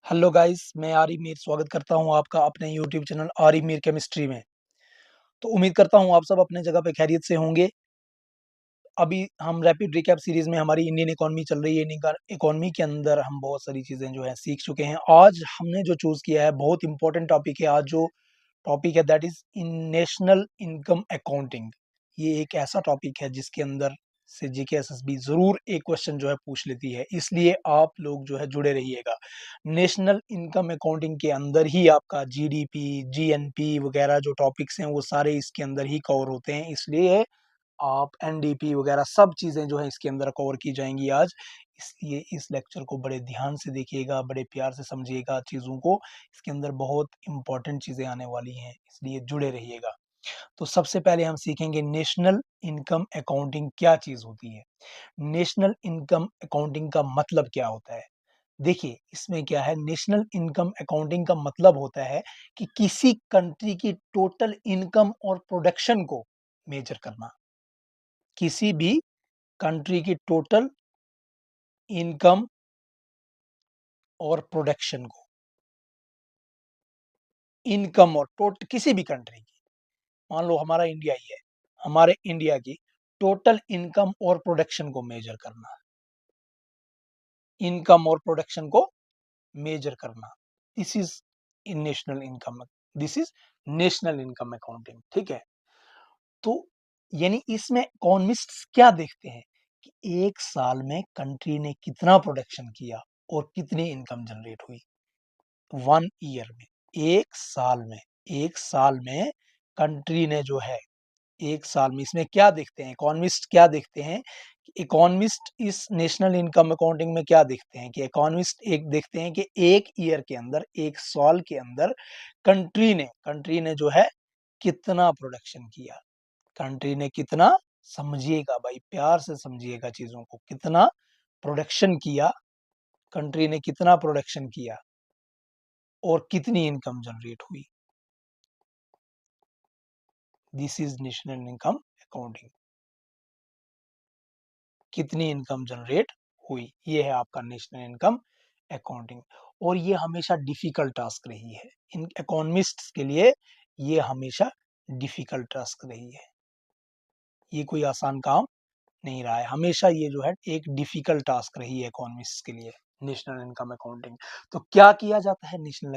Hello guys, मैं आरिफ मीर स्वागत करता हूं आपका अपने YouTube channel Arif Mir chemistry में। तो उम्मीद करता हूं आप सब अपने जगह पे खैरियत से होंगे। अभी हम रैपिड रिकैप सीरीज में हमारी इंडियन इकोनॉमी चल रही है। इंडियन इकोनॉमी के अंदर हम बहुत सारी चीज़ें जो है सीख चुके हैं। आज हमने जो चूज़ किया है बहुत इंपॉर्टेंट टॉपिक है। आज जो टॉपिक है that is in national income accounting. ये एक ऐसा टॉपिक है जिसके अंदर से जीके एसएसबी ज़रूर एक क्वेश्चन जो है पूछ लेती है, इसलिए आप लोग जो है जुड़े रहिएगा। नेशनल इनकम अकाउंटिंग के अंदर ही आपका जीडीपी, जीएनपी वगैरह जो टॉपिक्स हैं वो सारे इसके अंदर ही कवर होते हैं, इसलिए आप एनडीपी वगैरह सब चीज़ें जो है इसके अंदर कवर की जाएंगी आज। इसलिए इस लेक्चर को बड़े ध्यान से देखिएगा, बड़े प्यार से समझिएगा चीज़ों को। इसके अंदर बहुत इंपॉर्टेंट चीज़ें आने वाली हैं, इसलिए जुड़े रहिएगा। तो सबसे पहले हम सीखेंगे नेशनल इनकम अकाउंटिंग क्या चीज़ होती है। नेशनल इनकम अकाउंटिंग का मतलब क्या होता है? देखिए, इसमें क्या है, नेशनल इनकम अकाउंटिंग का मतलब होता है कि किसी कंट्री की टोटल इनकम और प्रोडक्शन को मेजर करना। किसी भी कंट्री की टोटल इनकम और प्रोडक्शन को, इनकम और किसी भी कंट्री की, मान लो हमारा इंडिया ही है, हमारे इंडिया की टोटल इनकम और प्रोडक्शन को मेजर करना। इनकम और प्रोडक्शन को मेजर करना, this is in national income, this is national income accounting. ठीक है, तो यानी इसमें इकोनॉमिस्ट्स क्या देखते हैं कि एक साल में कंट्री ने कितना प्रोडक्शन किया और कितनी इनकम जनरेट हुई। 1 ईयर में, एक साल में कंट्री ने जो है, एक साल में, इसमें क्या देखते हैं इकोनॉमिस्ट, क्या देखते हैं कि इकोनॉमिस्ट इस नेशनल इनकम अकाउंटिंग में क्या देखते हैं कि इकोनॉमिस्ट एक देखते हैं कि एक ईयर के अंदर, एक साल के अंदर कंट्री ने जो है कितना प्रोडक्शन किया। कंट्री ने कितना, समझिएगा भाई, प्यार से समझिएगा चीजों को, कितना प्रोडक्शन किया, कंट्री ने कितना प्रोडक्शन किया और कितनी इनकम जनरेट हुई। This is national income accounting. कितनी इनकम जनरेट हुई, ये है आपका नेशनल इनकम अकाउंटिंग। और ये हमेशा डिफिकल्ट टास्क रही है इन इकोनॉमिस्ट्स के लिए। ये हमेशा डिफिकल्ट टास्क रही है, ये कोई आसान काम नहीं रहा है। हमेशा ये जो है एक डिफिकल्ट टास्क रही है इकोनॉमिस्ट के लिए, नेशनल इनकम अकाउंटिंग। तो क्या किया जाता है नेशनल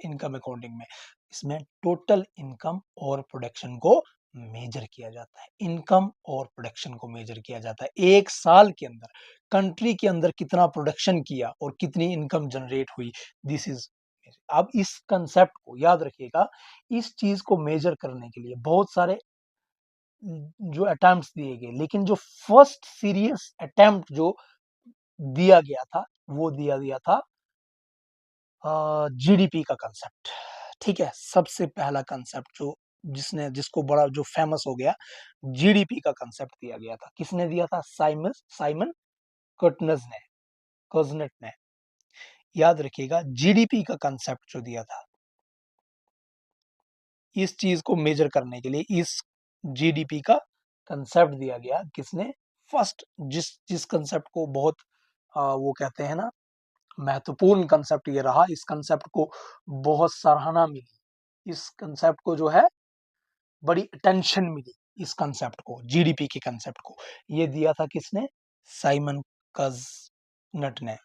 इनकम अकाउंटिंग में? इसमें टोटल इनकम और प्रोडक्शन को मेजर किया जाता है। इनकम और प्रोडक्शन को मेजर किया जाता है। एक साल के अंदर कंट्री के अंदर कितना प्रोडक्शन किया और कितनी इनकम जनरेट हुई, दिस इज। अब इस कंसेप्ट को याद रखिएगा। इस चीज को मेजर करने के लिए बहुत सारे जो अटेम्प्ट्स दिए गए, लेकिन जो फर्स्ट सीरियस अटेम्प्ट जो दिया गया था वो दिया था जीडीपी का कंसेप्ट। ठीक है, सबसे पहला कंसेप्ट जो जिसको बड़ा जो फेमस हो गया, जीडीपी का कंसेप्ट दिया गया था। किसने दिया था? साइमन साइमन कटनज ने, कजनेट ने। याद रखिएगा, जीडीपी का कंसेप्ट जो दिया था, इस चीज को मेजर करने के लिए इस जीडीपी का कंसेप्ट दिया गया। किसने? फर्स्ट, जिस कंसेप्ट को बहुत वो कहते हैं ना, महत्वपूर्ण कंसेप्ट ये रहा। इस कंसेप्ट को बहुत सराहना मिली, इस कंसेप्ट को जो है बड़ी अटेंशन मिली। इस कंसेप्ट को, जीडीपी के कंसेप्ट को, ये दिया था किसने? साइमन कजनट ने।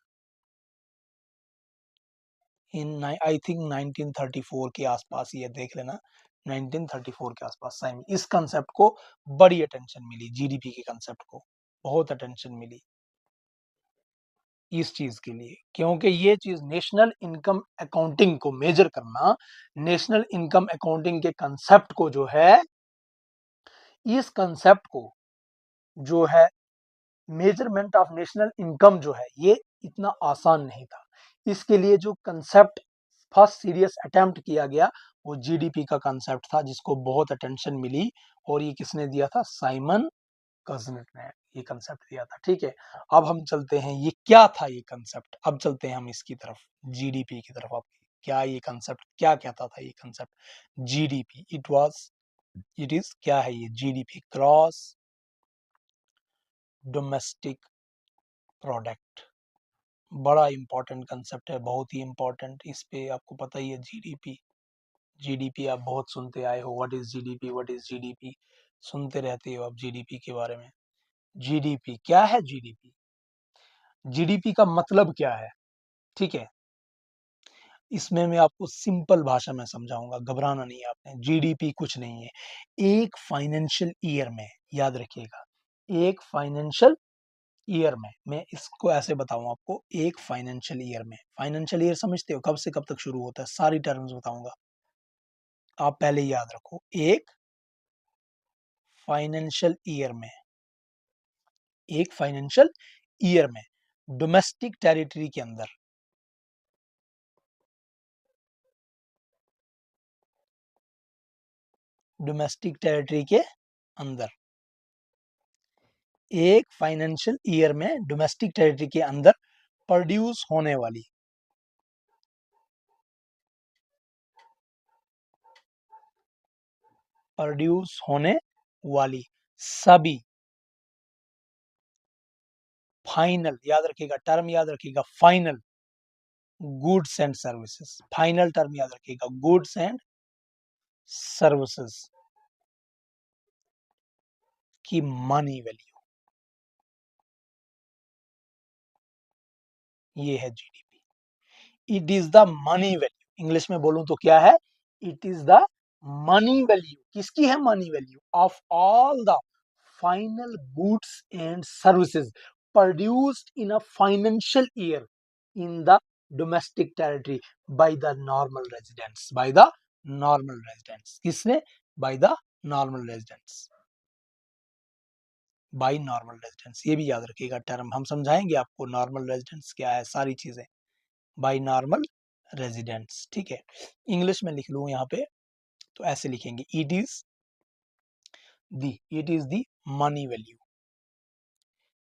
इन आई थिंक 1934 के आसपास, ये देख लेना, 1934 के आसपास साइमन, इस कंसेप्ट को बड़ी अटेंशन मिली। जीडीपी के कंसेप्ट को बहुत अटेंशन मिली इस चीज के लिए, क्योंकि ये चीज नेशनल इनकम अकाउंटिंग को मेजर करना, नेशनल इनकम अकाउंटिंग के कंसेप्ट को जो है, इस कंसेप्ट को जो है, मेजरमेंट ऑफ नेशनल इनकम जो है, ये इतना आसान नहीं था। इसके लिए जो कंसेप्ट फर्स्ट सीरियस अटेम्प्ट किया गया वो जीडीपी का कंसेप्ट था, जिसको बहुत अटेंशन मिली। और ये किसने दिया था? साइमन कजनेट ने ये कंसेप्ट दिया था। ठीक है, अब हम चलते हैं, ये क्या था ये कंसेप्ट। अब चलते हैं हम इसकी तरफ, जीडीपी की तरफ। अब क्या ये कंसेप्ट क्या कहता था? ये कंसेप्ट जीडीपी, इट इज क्या है ये? GDP, gross domestic product. बड़ा इंपॉर्टेंट कंसेप्ट है, बहुत ही इंपॉर्टेंट। इस पे आपको पता ही है, जीडीपी। जीडीपी आप बहुत सुनते आए हो, what is GDP, what is GDP, सुनते रहते हो आप जीडीपी के बारे में। जीडीपी क्या है? जीडीपी, जीडीपी का मतलब क्या है? ठीक है, इसमें मैं आपको सिंपल भाषा में समझाऊंगा, घबराना नहीं है आपने। जीडीपी कुछ नहीं है, एक फाइनेंशियल ईयर में, याद रखिएगा, एक फाइनेंशियल ईयर में, मैं इसको ऐसे बताऊं आपको, एक फाइनेंशियल ईयर में, फाइनेंशियल ईयर समझते हो, कब से कब तक शुरू होता है, सारी टर्म्स बताऊंगा, आप पहले ही याद रखो। एक फाइनेंशियल ईयर में, एक फाइनेंशियल ईयर में डोमेस्टिक टेरिटरी के अंदर, डोमेस्टिक टेरिटरी के अंदर, एक फाइनेंशियल ईयर में डोमेस्टिक टेरिटरी के अंदर प्रोड्यूस होने वाली, प्रोड्यूस होने वाली सभी फाइनल, याद रखिएगा टर्म, याद रखिएगा final, goods and services, final term याद रखिएगा, गुड्स एंड सर्विसेज की मनी वैल्यू, ये है GDP. It is the money value, English में बोलूं तो क्या है? It is the money value, किसकी है money value? Of all the final goods and services produced in a financial year in the domestic territory by the normal residents, by the normal residents, किसने? By the normal residents, by normal residents, ये भी याद रखिएगा term, हम समझाएंगे आपको normal residents क्या है, सारी चीजें, बाय नॉर्मल रेजिडेंट्स। ठीक है, इंग्लिश में लिख लूं यहाँ पे, तो ऐसे लिखेंगे, it is the money value.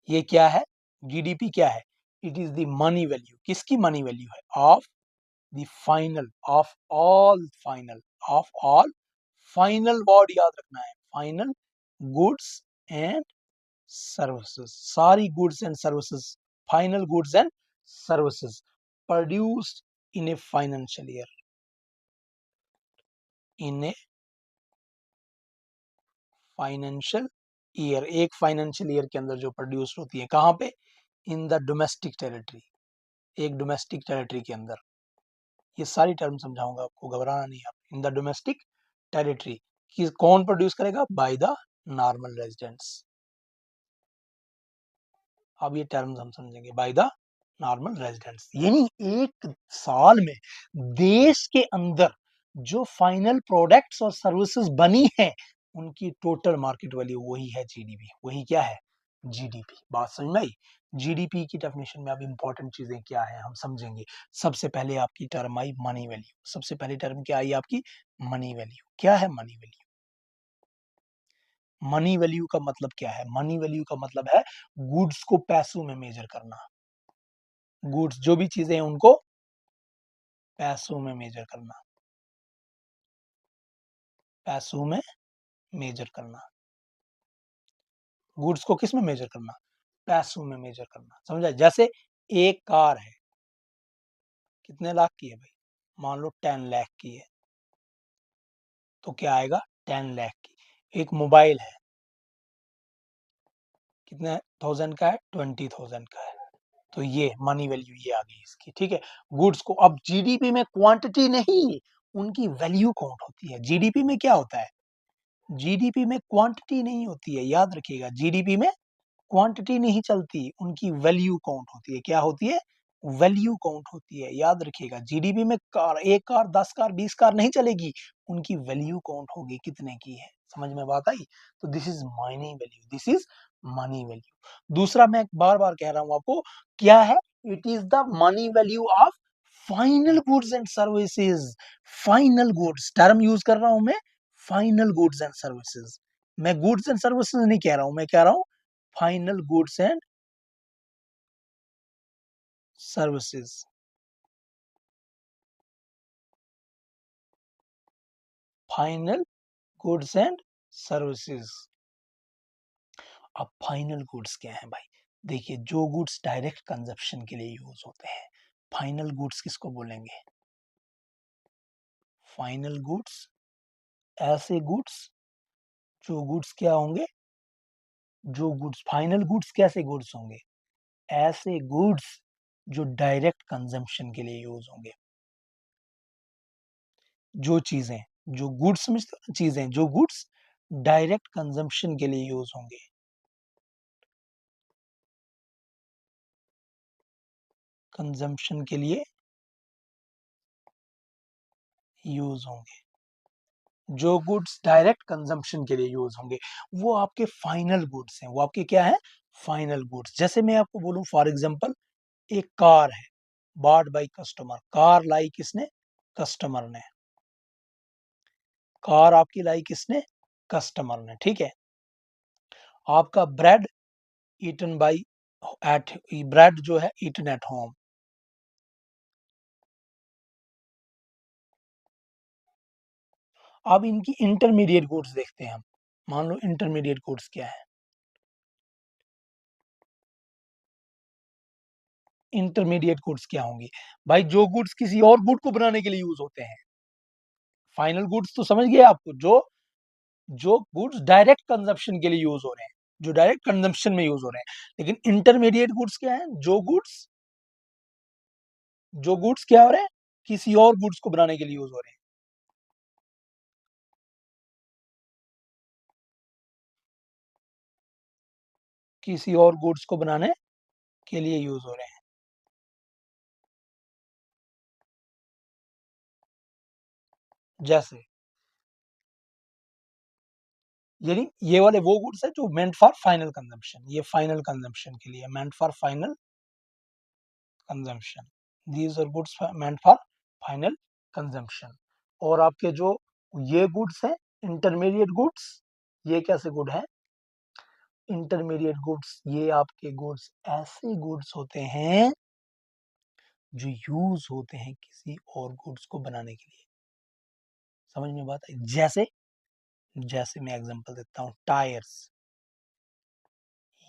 ये क्या है? जीडीपी क्या है? It is the money value, किसकी मनी वैल्यू है? Of the final, of all final, of all final, word याद रखना है, फाइनल गुड्स एंड सर्विसेज, सारी goods and services, final goods and services produced in a financial year, in a financial year, एक financial year के अंदर जो produce होती है, कहाँ पे? इन द डोमेस्टिक टेरिटरी, एक डोमेस्टिक टेरिटरी के अंदर, ये सारी टर्म समझाऊंगा आपको, घबराना नहीं आप। इन द डोमेस्टिक टेरिटरी, कि कौन प्रोड्यूस करेगा? बाय द नॉर्मल रेजिडेंट्स, अब ये टर्म्स हम समझेंगे, बाय द नॉर्मल रेजिडेंट्स, यानी एक साल में देश के अंदर जो फाइनल प्रोडक्ट्स और सर्विसेज बनी है, उनकी टोटल मार्केट वैल्यू, वही है जीडीपी, वही क्या है? जीडीपी। बात समझ में आई? जीडीपी की डेफिनेशन में अब इंपॉर्टेंट चीजें क्या है हम समझेंगे। सबसे पहले आपकी टर्म आई मनी वैल्यू, सबसे पहले टर्म क्या आई आपकी? Money value. क्या है मनी वैल्यू? मनी वैल्यू का मतलब क्या है? मनी वैल्यू का मतलब है गुड्स को पैसों में मेजर करना, गुड्स जो भी चीजें हैं उनको पैसों में मेजर करना, पैसों में मेजर करना, गुड्स को किस में मेजर करना? पैसों में मेजर करना, समझा? जैसे एक कार है, कितने लाख की है भाई? मान लो 10 लाख की है, तो क्या आएगा? 10 लाख की। एक मोबाइल है, कितने थाउजेंड का है? 20,000 का है, तो ये मनी वैल्यू ये आ गई इसकी। ठीक है, गुड्स को, अब जीडीपी में क्वांटिटी नहीं, उनकी वैल्यू काउंट होती है। जीडीपी में क्या होता है? जीडीपी में क्वांटिटी नहीं होती है, याद रखिएगा, जीडीपी में क्वांटिटी नहीं चलती, उनकी वैल्यू काउंट होती है। क्या होती है? वैल्यू काउंट होती है, याद रखिएगा। जीडीपी में कार, एक कार, 10 कार, 20 कार नहीं चलेगी, उनकी वैल्यू काउंट होगी कितने की है। समझ में बात आई? तो this is money value, this is money value. दूसरा, मैं बार बार कह रहा हूं आपको, क्या है? It is the money value of final goods and services. Final goods term use कर रहा हूं मैं, फाइनल गुड्स एंड सर्विसेज। मैं गुड्स एंड सर्विसेज नहीं कह रहा हूं, मैं कह रहा हूं final goods and services, final goods and services. अब फाइनल गुड्स क्या है भाई? देखिए, जो गुड्स डायरेक्ट कंजप्शन के लिए यूज होते हैं, फाइनल गुड्स किसको बोलेंगे? फाइनल गुड्स ऐसे गुड्स जो गुड्स क्या होंगे? जो गुड्स फाइनल गुड्स कैसे गुड्स होंगे? ऐसे गुड्स जो डायरेक्ट कंजम्पशन के लिए यूज होंगे। जो चीजें, जो गुड्स समझते हो ना, चीजें जो गुड्स डायरेक्ट कंजम्पशन के लिए यूज होंगे। कंजम्पशन के लिए यूज होंगे, जो गुड्स डायरेक्ट कंजम्पशन के लिए यूज होंगे, वो आपके फाइनल गुड्स हैं। वो आपके क्या है? Final goods. जैसे मैं आपको बोलूं फॉर एग्जांपल, एक कार है, बॉट बाय कस्टमर, कार लाई किसने? कस्टमर ने। कार आपकी लाई किसने? कस्टमर ने, ठीक है। आपका bread eaten by ate bread जो है ईटन एट होम। अब इनकी इंटरमीडिएट गुड्स देखते हैं हम। मान लो इंटरमीडिएट गुड्स क्या है? इंटरमीडिएट गुड्स क्या होंगी? भाई जो गुड्स किसी और गुड को बनाने के लिए यूज होते हैं। फाइनल गुड्स तो समझ गए आपको, जो जो गुड्स डायरेक्ट कंजप्शन के लिए यूज हो रहे हैं, जो डायरेक्ट कंजप्शन में यूज हो रहे हैं। लेकिन इंटरमीडिएट गुड्स क्या है? जो गुड्स क्या हो रहे हैं? किसी और गुड्स को बनाने के लिए यूज हो रहे हैं। किसी और गुड्स को बनाने के लिए यूज हो रहे हैं। जैसे यानी ये वाले वो गुड्स है जो मेंट फॉर फाइनल कंजम्पशन, ये फाइनल कंजम्पशन के लिए, meant for final consumption. These are goods meant for final consumption. और आपके जो ये गुड्स हैं इंटरमीडिएट गुड्स, ये कैसे गुड है? इंटरमीडिएट गुड्स ये आपके गुड्स ऐसे गुड्स होते हैं जो यूज होते हैं किसी और गुड्स को बनाने के लिए। समझ में बात आई? जैसे जैसे मैं एग्जांपल देता हूं, tyres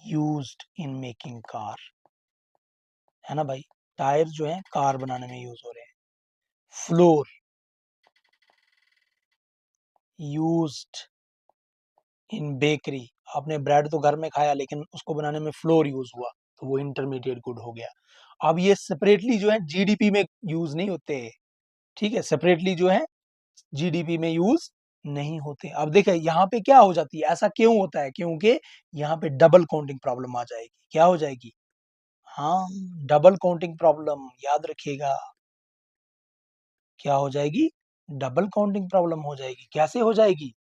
used in making car, है ना भाई? टायर जो है कार बनाने में यूज हो रहे हैं। फ्लोर यूज्ड इन बेकरी, आपने ब्रेड तो घर में खाया लेकिन उसको बनाने में फ्लोर यूज हुआ, तो वो इंटरमीडिएट गुड हो गया। अब ये सेपरेटली जो है जीडीपी में यूज नहीं होते, ठीक है, सेपरेटली जो है जीडीपी में यूज नहीं होते। अब देखिए यहाँ पे क्या हो जाती है, ऐसा क्यों होता है? क्योंकि यहाँ पे डबल काउंटिंग प्रॉब्लम आ जाएगी। क्या हो जाएगी? हाँ, डबल काउंटिंग प्रॉब्लम, याद रखिएगा। क्या हो जाएगी? डबल काउंटिंग प्रॉब्लम हो जाएगी। कैसे हो जाएगी?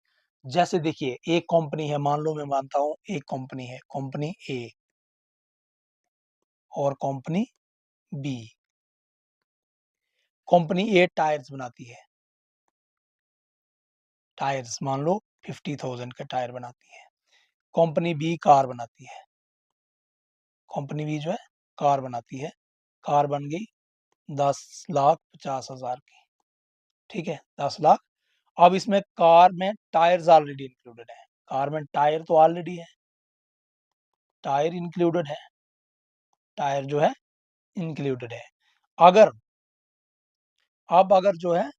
जैसे देखिए, एक कंपनी है, मान लो मैं मानता हूं एक कंपनी है, कंपनी ए और कंपनी बी। कंपनी ए टायर्स बनाती है, टायर्स मान लो 50,000 का टायर बनाती है। कंपनी बी कार बनाती है, कंपनी बी जो है कार बनाती है। कार बन गई 10,50,000 की, ठीक है, 10 लाख। अब इसमें कार में टायर्स ऑलरेडी इंक्लूडेड है, कार में टायर तो ऑलरेडी है, टायर इंक्लूडेड है, टायर जो है इंक्लूडेड है। अगर अब अगर जो है,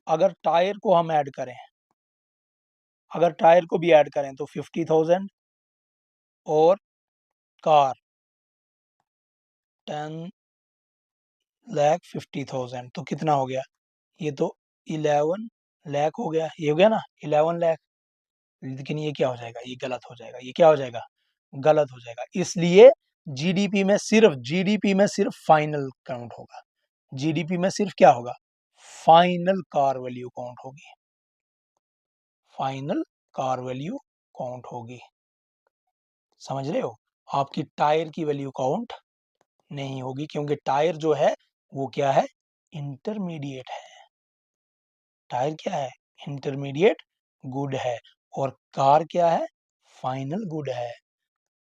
अगर टायर को हम ऐड करें, अगर टायर को भी ऐड करें तो 50,000 और कार 10,50,000, तो कितना हो गया? ये तो 11 लाख हो गया, ये हो गया ना 11 लाख। लेकिन ये क्या हो जाएगा? ये गलत हो जाएगा। ये क्या हो जाएगा? गलत हो जाएगा। इसलिए जीडीपी में सिर्फ फाइनल काउंट होगा। जीडीपी में सिर्फ क्या होगा? फाइनल कार वैल्यू काउंट होगी, फाइनल कार वैल्यू काउंट होगी। समझ रहे हो? आपकी टायर की वैल्यू काउंट नहीं होगी, क्योंकि टायर जो है वो क्या है? इंटरमीडिएट है। टायर क्या है? इंटरमीडिएट गुड है। और कार क्या है? फाइनल गुड है।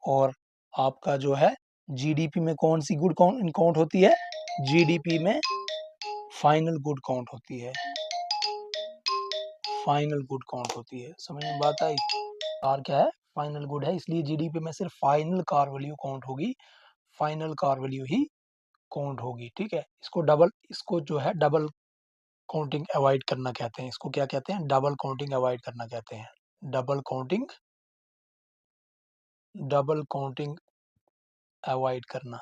और आपका जो है जीडीपी में कौन सी गुड काउंट होती है? जीडीपी में फाइनल गुड काउंट होती है, फाइनल गुड काउंट होती है। समझ में बात आई? कार क्या है? फाइनल गुड है, इसलिए जीडीपी में सिर्फ फाइनल कार वैल्यू काउंट होगी, फाइनल कार वैल्यू ही काउंट होगी। ठीक है, इसको जो है डबल काउंटिंग अवॉइड करना कहते हैं, इसको क्या कहते हैं, डबल काउंटिंग अवॉइड करना कहते हैं, डबल काउंटिंग अवॉइड करना,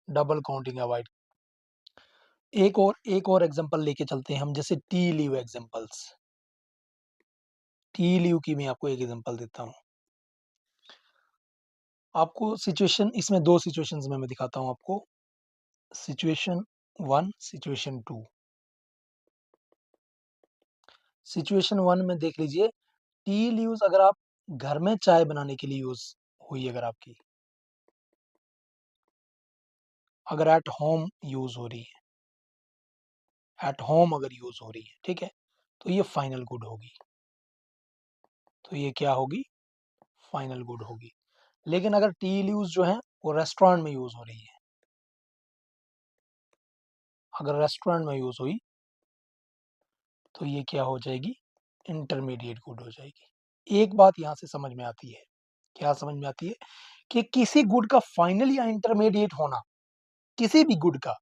डबल काउंटिंग अवॉइड। एक और एग्जांपल लेके चलते हैं हम, जैसे T leave examples. T leave की मैं आपको एक एग्जांपल देता हूँ। आपको सिचुएशन, इसमें दो सिचुएशंस में मैं दिखाता हूँ आपको, सिचुएशन 1, सिचुएशन 2। सिचुएशन 1 में देख लीजिए, टी लीव्स अगर आप घर में चाय बनाने के लिए यूज हुई, अगर आपकी, अगर एट होम यूज हो रही है, एट होम अगर यूज हो रही है, ठीक है, तो ये फाइनल गुड होगी, तो ये क्या होगी, फाइनल गुड होगी। लेकिन अगर टी लीव्स जो है वो रेस्टोरेंट में यूज हो रही है, अगर रेस्टोरेंट में यूज हुई तो ये क्या हो जाएगी, इंटरमीडिएट गुड हो जाएगी। एक बात यहां से समझ में आती है, क्या समझ में आती है, कि किसी गुड का फाइनल या इंटरमीडिएट होना, किसी भी गुड का,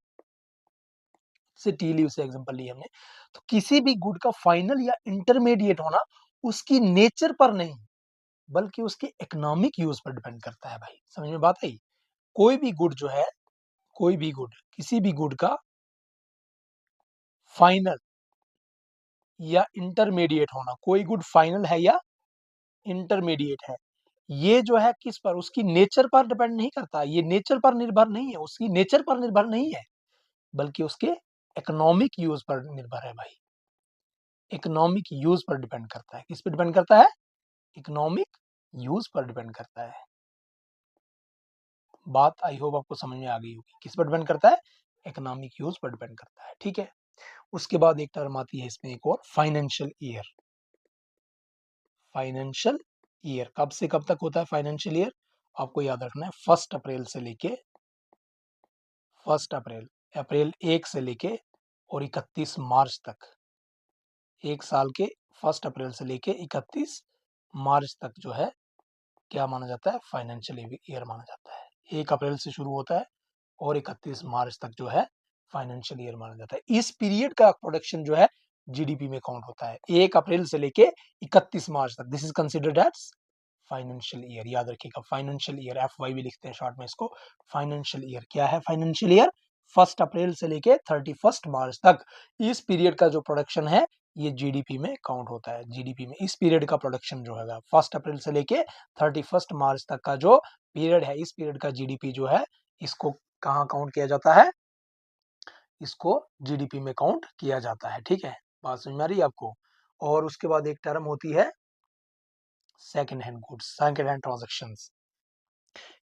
से टी लीव से एग्जांपल ली हमने, तो किसी भी गुड का फाइनल या इंटरमीडिएट होना उसकी नेचर पर नहीं, बल्कि उसके इकोनॉमिक यूज पर डिपेंड करता है। भाई समझ में बात आई, कोई भी गुड जो है, कोई भी गुड, किसी भी गुड का फाइनल या इंटरमीडिएट होना, कोई गुड फाइनल है या इंटरमीडिएट है, ये जो है किस पर, उसकी नेचर पर डिपेंड नहीं करता, ये नेचर पर निर्भर नहीं है, उसकी नेचर पर निर्भर नहीं है, बल्कि उसके इकोनॉमिक यूज पर निर्भर है। भाई इकोनॉमिक यूज पर डिपेंड करता है, किस पर डिपेंड करता है, इकोनॉमिक यूज पर डिपेंड करता है। बात आई होप आपको समझ में आ गई होगी, किस पर डिपेंड करता है, इकोनॉमिक यूज पर डिपेंड करता है। ठीक है, उसके बाद एक टर्म आती है इसमें एक और, फाइनेंशियल ईयर। फाइनेंशियल ईयर कब से कब तक होता है फाइनेंशियल ईयर, आपको याद रखना है 1 अप्रैल से लेके, 1 अप्रैल, अप्रैल 1 से लेके और 31 मार्च तक, एक साल के 1 अप्रैल से लेके 31 मार्च तक जो है क्या माना जाता है, फाइनेंशियल ईयर माना जाता है। 1 अप्रैल से शुरू होता है और 31 मार्च तक जो है फाइनेंशियल ईयर माना जाता है। इस पीरियड का प्रोडक्शन जो है जीडीपी में काउंट होता है, 1 अप्रैल से लेके 31 मार्च तक, this is considered as financial year. याद रखिएगा, फाइनेंशियल ईयर, FY भी लिखते हैं शॉर्ट में इसको। फाइनेंशियल ईयर क्या है, फाइनेंशियल ईयर 1 अप्रैल से लेके 31 मार्च तक, इस पीरियड का जो प्रोडक्शन है ये जीडीपी में काउंट होता है। जीडीपी में इस पीरियड का प्रोडक्शन जो है 1 अप्रैल से लेके 31 मार्च तक का जो पीरियड है, इस पीरियड का जीडीपी जो है, इसको कहाँ काउंट किया जाता है, इसको जीडीपी में काउंट किया जाता है। ठीक है, बात समझ में आ रही है आपको। और उसके बाद एक टर्म होती है second hand goods, second hand transactions,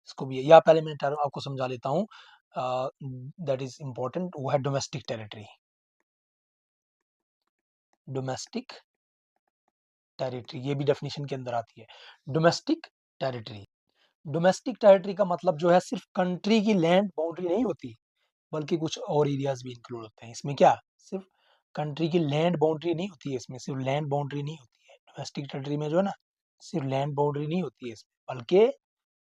इसको भी, या पहले मैं टर्म आपको समझा लेता हूँ, दैट इज इंपॉर्टेंट, वो है डोमेस्टिक टेरिटरी। डोमेस्टिक टेरिटरी, ये भी डेफिनेशन के अंदर आती है, डोमेस्टिक टेरिटरी। डोमेस्टिक टेरिटरी का मतलब जो है सिर्फ कंट्री की लैंड बाउंड्री नहीं होती, बल्कि कुछ और एरियाज भी इंक्लूड होते हैं इसमें। क्या, सिर्फ कंट्री की लैंड बाउंड्री नहीं होती है इसमें, सिर्फ लैंड बाउंड्री नहीं होती है डोमेस्टिक टेरिटरी में, जो है ना, सिर्फ लैंड बाउंड्री नहीं होती है इसमें, बल्कि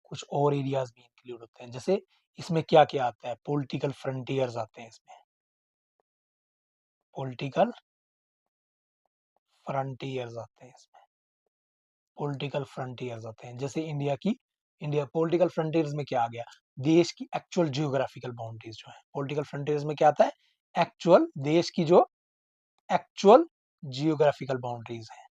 कुछ और एरियाज भी इंक्लूड होते हैं। जैसे इसमें क्या क्या आता है, पॉलिटिकल फ्रंटियर्स आते हैं इसमें, पॉलिटिकल फ्रंटियर्स आते हैं इसमें, पॉलिटिकल फ्रंटियर्स आते हैं। जैसे इंडिया पॉलिटिकल फ्रंटियर्स में क्या आ गया, देश की एक्चुअल जियोग्राफिकल बाउंड्रीज जो है, पॉलिटिकल फ्रंटियर्स में क्या आता है, एक्चुअल देश की जो एक्चुअल जियोग्राफिकल बाउंड्रीज है,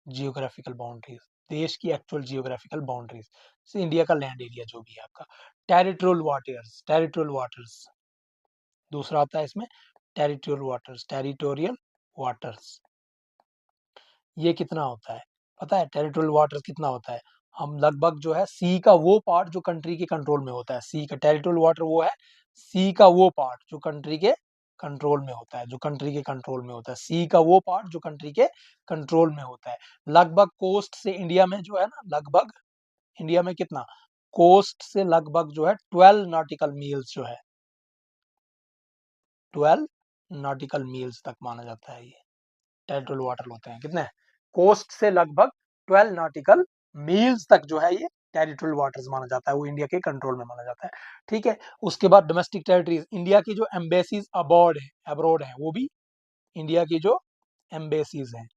जियोग्राफिकल बाउंड्रीज, देश की एक्चुअल जियोग्राफिकल बाउंड्रीज, जैसे इंडिया का लैंड एरिया जो भी है आपका। टेरिटोरियल वाटर्स, टेरिटोरियल वाटर्स दूसरा आता है इसमें, टेरिटोरियल वाटर्स, टेरिटोरियल वाटर्स, ये कितना होता है पता है, टेरिटोरियल वाटर्स कितना होता है, हम लगभग जो है सी का वो पार्ट जो कंट्री के कंट्रोल में होता है, सी का टेरिटोरियल वाटर वो है, सी का वो पार्ट जो कंट्री के कंट्रोल में होता है, जो कंट्री के कंट्रोल में होता है, सी का वो पार्ट जो कंट्री के कंट्रोल में होता है। लगभग कोस्ट से इंडिया में जो है ना, लगभग इंडिया में कितना, कोस्ट से लगभग जो है 12 नॉटिकल मील्स जो है, 12 नॉटिकल मील्स तक माना जाता है ये, टेरिटोरियल वाटर होते हैं। कितने? कोस्ट से लगभग 12 नॉटिकल मील्स तक जो है ये टेरिटोरियल वाटर्स माना जाता है, वो इंडिया के कंट्रोल में माना जाता है। ठीक है, उसके बाद डोमेस्टिक टेरिटरीज, इंडिया की जो एम्बेसीज अब्रॉड है वो भी इंडिया की जो एम्बेसीज हैं,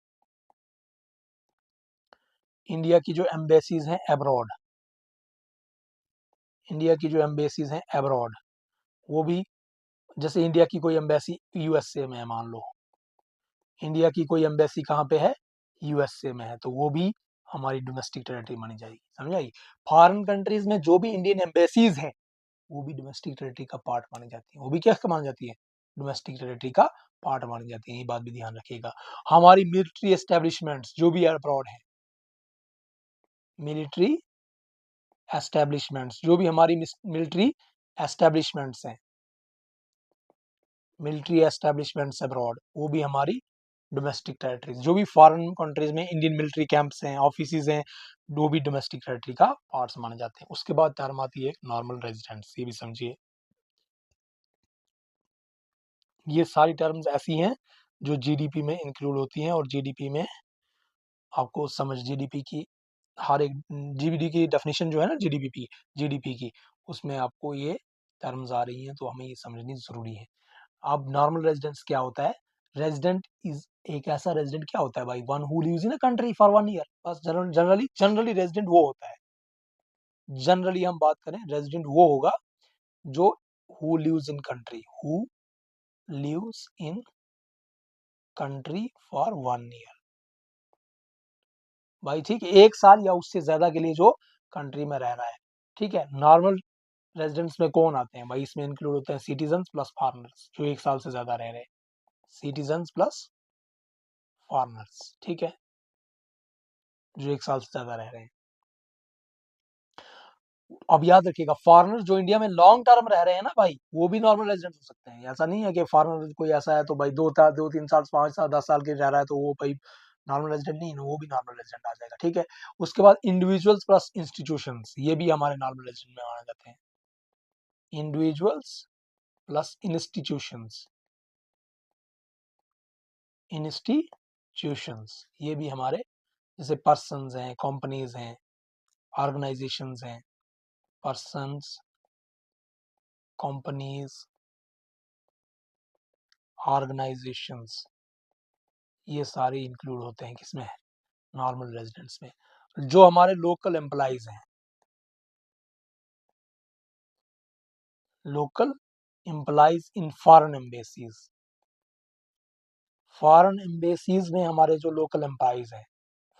इंडिया की जो एम्बेसीज हैं अब्रॉड, इंडिया की जो एम्बेसीज हैं अब्रॉड, वो भी, जैसे इंडिया की कोई एम्बेसी यूएसए में है, मान लो इंडिया की कोई एम्बेसी कहाँ पे है, यूएसए में है, तो वो भी हमारी डोमेस्टिक टेरिटरी मानी जाएगी। समझ आई? फॉरेन कंट्रीज में जो भी इंडियन एम्बेसीज हैं वो भी डोमेस्टिक टेरिटरी का पार्ट मानी जाती है, वो भी क्या मानी जाती है, डोमेस्टिक टेरिटरी का पार्ट मानी जाती है। ये बात भी ध्यान रखिएगा। हमारी मिलिट्री एस्टेब्लिशमेंट्स जो भी अब्रॉड है, मिलिट्री एस्टेब्लिशमेंट्स जो भी हमारी मिलिट्री एस्टेब्लिशमेंट्स हैं, मिलिट्री एस्टेब्लिशमेंट्स अब्रॉड, वो भी हमारी डोमेस्टिक टेरिटरीज, जो भी फॉरेन कंट्रीज में इंडियन मिलिट्री कैंप्स हैं, ऑफिसेज हैं, वो भी डोमेस्टिक टेरिटरी का पार्ट्स माने जाते हैं। उसके बाद टर्म आती है नॉर्मल रेजिडेंट्स, ये भी समझिए। ये सारी टर्म्स ऐसी हैं जो जीडीपी में इंक्लूड होती हैं, और जीडीपी में आपको समझ, जीडीपी की हर एक, जीडीपी की डेफिनेशन जो है ना, जीडीपी की, उसमें आपको ये टर्म्स आ रही हैं, तो हमें ये समझनी जरूरी है। अब नॉर्मल रेजिडेंस क्या होता है? रेजिडेंट इज एक ऐसा रेजिडेंट क्या होता है भाई, one who lives in a country for 1 year. बस जनरली रेजिडेंट वो होता है, जनरली हम बात करें, रेजिडेंट वो होगा जो who lives in country, who lives in country for 1 year. भाई ठीक है, 1 साल या उससे ज्यादा के लिए जो कंट्री में रह रहा है। ठीक है, नॉर्मल रेजिडेंट्स में कौन आते हैं भाई, इसमें इंक्लूड होते हैं सिटीजन प्लस फॉरनर्स जो 1 साल से ज्यादा रह रहे हैं, सिटीजन प्लस फॉरनर्स। ठीक है, जो 1 साल से ज्यादा रह रहे हैं। अब याद रखिएगा, फॉरेनर जो इंडिया में लॉन्ग टर्म रह रहे हैं ना भाई, वो भी नॉर्मल रेजिडेंट हो सकते हैं। ऐसा नहीं है कि फॉरेनर कोई ऐसा है तो भाई 2 3 साल 5 साल 10 साल के रह रहा है तो वो भाई नॉर्मल रेजिडेंट नहीं है, वो भी नॉर्मल रेजिडेंट आ जाएगा। ठीक है, उसके बाद इंडिविजुअल्स प्लस इंस्टीट्यूशंस, ये भी हमारे नॉर्मल रेजिडेंट में माने जाते हैं। इंडिविजुअल्स प्लस इंस्टीट्यूशंस, ये भी हमारे, जैसे पर्सन्स हैं, कंपनीज हैं, ऑर्गेनाइजेशंस हैं, पर्सन्स, कंपनीज, ऑर्गेनाइजेशंस, ये सारे इंक्लूड होते हैं किसमें, नॉर्मल रेजिडेंट्स में। जो हमारे लोकल एम्प्लॉइज हैं, local employees in foreign embassies, foreign embassies में हमारे जो लोकल एम्प्लॉइज हैं,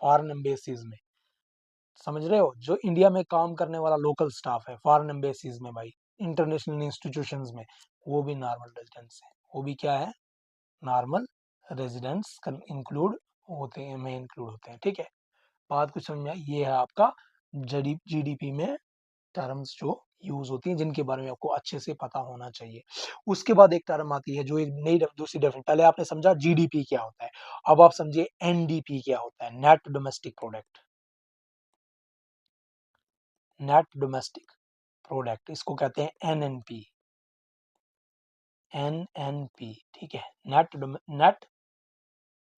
फॉरेन एम्बेसीज में, समझ रहे हो, जो इंडिया में काम करने वाला लोकल स्टाफ है फॉरेन एम्बेसीज में भाई, इंटरनेशनल इंस्टीट्यूशंस में, वो भी नॉर्मल रेजिडेंट्स हैं, वो भी क्या है, नॉर्मल रेजिडेंट्स इंक्लूड होते हैं, में इंक्लूड होते हैं। ठीक है, बात कुछ समझ में आई? ये है आपका जीडीपी में टर्म्स जो यूज होती हैं, जिनके बारे में आपको अच्छे से पता होना चाहिए। उसके बाद एक टर्म आती है जो एक नई दूसरी डेफिनेशन, पहले आपने समझा जीडीपी क्या होता है, अब आप समझिए एनडीपी क्या होता है, net domestic product, net domestic product, इसको कहते हैं एनएनपी, एनएनपी। ठीक है, net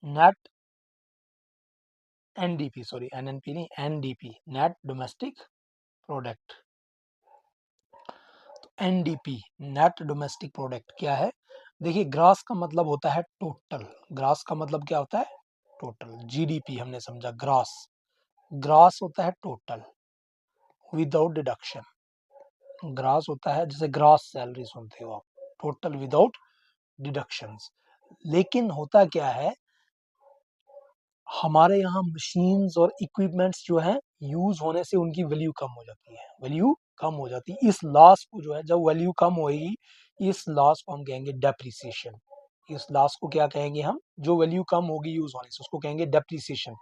net NDP, sorry NNP नहीं, NDP, net domestic product. NDP, net domestic product क्या है? देखिए, ग्रास का मतलब होता है टोटल, ग्रास का मतलब क्या होता है, टोटल। जीडीपी हमने समझा ग्रास, ग्रास होता है टोटल विदाउट डिडक्शन, ग्रास होता है, जैसे ग्रास सैलरी सुनते हो आप, टोटल विदाउट डिडक्शंस। लेकिन होता क्या है, हमारे यहाँ मशीन्स और इक्विपमेंट्स जो हैं यूज होने से उनकी वैल्यू कम हो जाती है, वैल्यू कम हो जाती है। इस लॉस को जो है, जब वैल्यू कम होएगी, इस लॉस को हम कहेंगे डेप्रिसिएशन। इस लॉस को क्या कहेंगे हम, जो वैल्यू कम होगी यूज होने से, उसको कहेंगे डेप्रिसिएशन,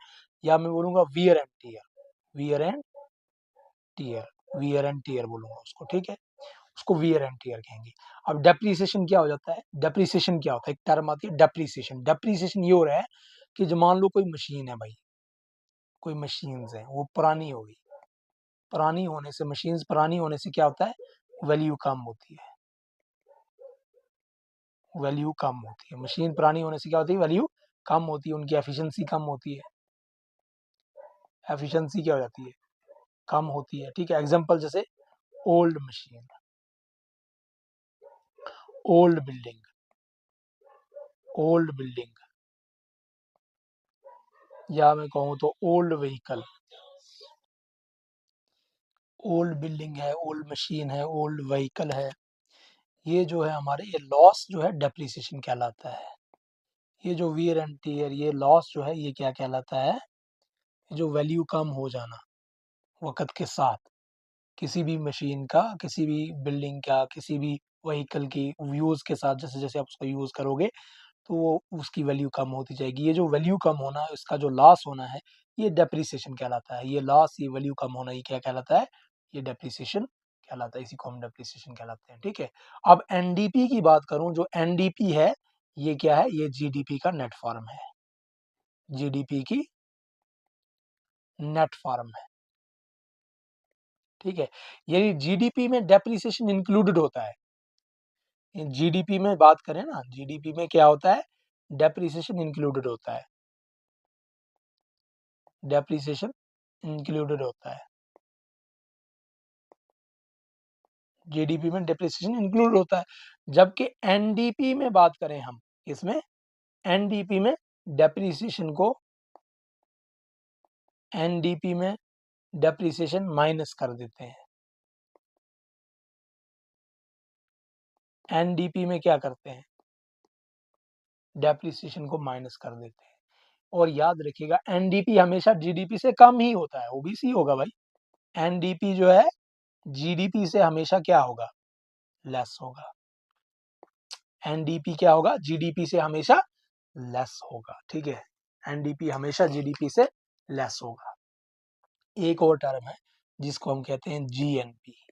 या मैं बोलूंगा wear and tear, wear and tear, wear and tear बोलूंगा उसको। ठीक है, उसको वियर एंड टीयर कहेंगे। अब डेप्रिसिएशन क्या हो जाता है, डेप्रिसिएशन क्या होता है, एक टर्म आती है डेप्रिसिएशन। डेप्रिसिएशन ये हो रहा है कि जो मान लो कोई मशीन है भाई, कोई मशीन्स है वो पुरानी होगी, पुरानी होने से, मशीन्स पुरानी होने से क्या होता है, वैल्यू कम होती है, वैल्यू कम होती है, मशीन पुरानी होने से क्या होती है, वैल्यू कम होती है, उनकी एफिशिएंसी कम होती है। एफिशिएंसी क्या हो जाती है? कम होती है। ठीक है, एग्जांपल जैसे old machine, old building, old building, या मैं कहूँ तो ओल्ड व्हीकल, ओल्ड बिल्डिंग है, ओल्ड मशीन है, ओल्ड व्हीकल है। ये जो है हमारे, ये लॉस जो है डेप्रिसिएशन कहलाता है। ये जो वियर एंड टियर, ये लॉस जो है ये क्या कहलाता है? जो वैल्यू कम हो जाना वक़्त के साथ, किसी भी मशीन का, किसी भी बिल्डिंग का, किसी भी व्हीकल की यूज़ के साथ, जैसे-जैसे आप उसको यूज़ करोगे तो वो उसकी वैल्यू कम होती जाएगी। ये जो वैल्यू कम होना है, इसका जो लॉस होना है, ये डेप्रिसिएशन कहलाता है। ये लॉस, ये वैल्यू कम होना, ये क्या कहलाता है? ये डेप्रिसिएशन कहलाता है। इसी को हम डेप्रिसिएशन कहलाते हैं। ठीक है। अब एनडीपी की बात करूं, जो एनडीपी है ये क्या है? ये जीडीपी का नेट फॉर्म है। जीडीपी की नेट फॉर्म है। ठीक है, यानी जीडीपी में डेप्रिसिएशन इंक्लूडेड होता है। जीडीपी में बात करें ना, जीडीपी में क्या होता है? डेप्रिसिएशन इंक्लूडेड होता है। डेप्रिसिएशन इंक्लूडेड होता है। जीडीपी में डेप्रिसिएशन इंक्लूड होता है। जबकि एनडीपी में बात करें हम, इसमें एनडीपी में डेप्रिसिएशन को, एनडीपी में डेप्रिसिएशन माइनस कर देते हैं। एनडीपी में क्या करते हैं? डेप्रिसिएशन को माइनस कर देते हैं। और याद रखिएगा, एनडीपी हमेशा जीडीपी से कम ही होता है, ओबीसी होगा भाई। एनडीपी जो है जीडीपी से हमेशा क्या होगा? लेस होगा। एनडीपी क्या होगा? जीडीपी से हमेशा लेस होगा। ठीक है, एनडीपी हमेशा जीडीपी से लेस होगा। एक और टर्म है जिसको हम कहते हैं GNP.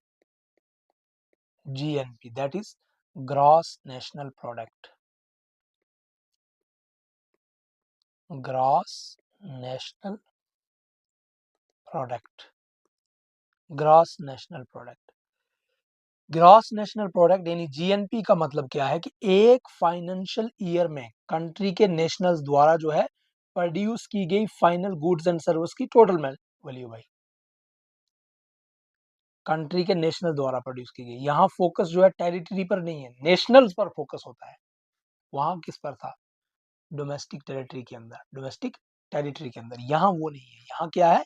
GNP that is gross national product. Gross national product, gross national product. Gross national product यानी जीएनपी का मतलब क्या है? कि एक फाइनेंशियल ईयर में कंट्री के नेशनल्स द्वारा जो है प्रोड्यूस की गई फाइनल गुड्स एंड सर्विस की टोटल वैल्यू भाई, कंट्री के नेशनल द्वारा प्रोड्यूस की गई। यहाँ फोकस जो है टेरिटरी पर नहीं है, नेशनल्स पर फोकस होता है। वहां किस पर था? डोमेस्टिक टेरिटरी के अंदर, डोमेस्टिक टेरिटरी के अंदर। यहाँ वो नहीं है। यहाँ क्या है?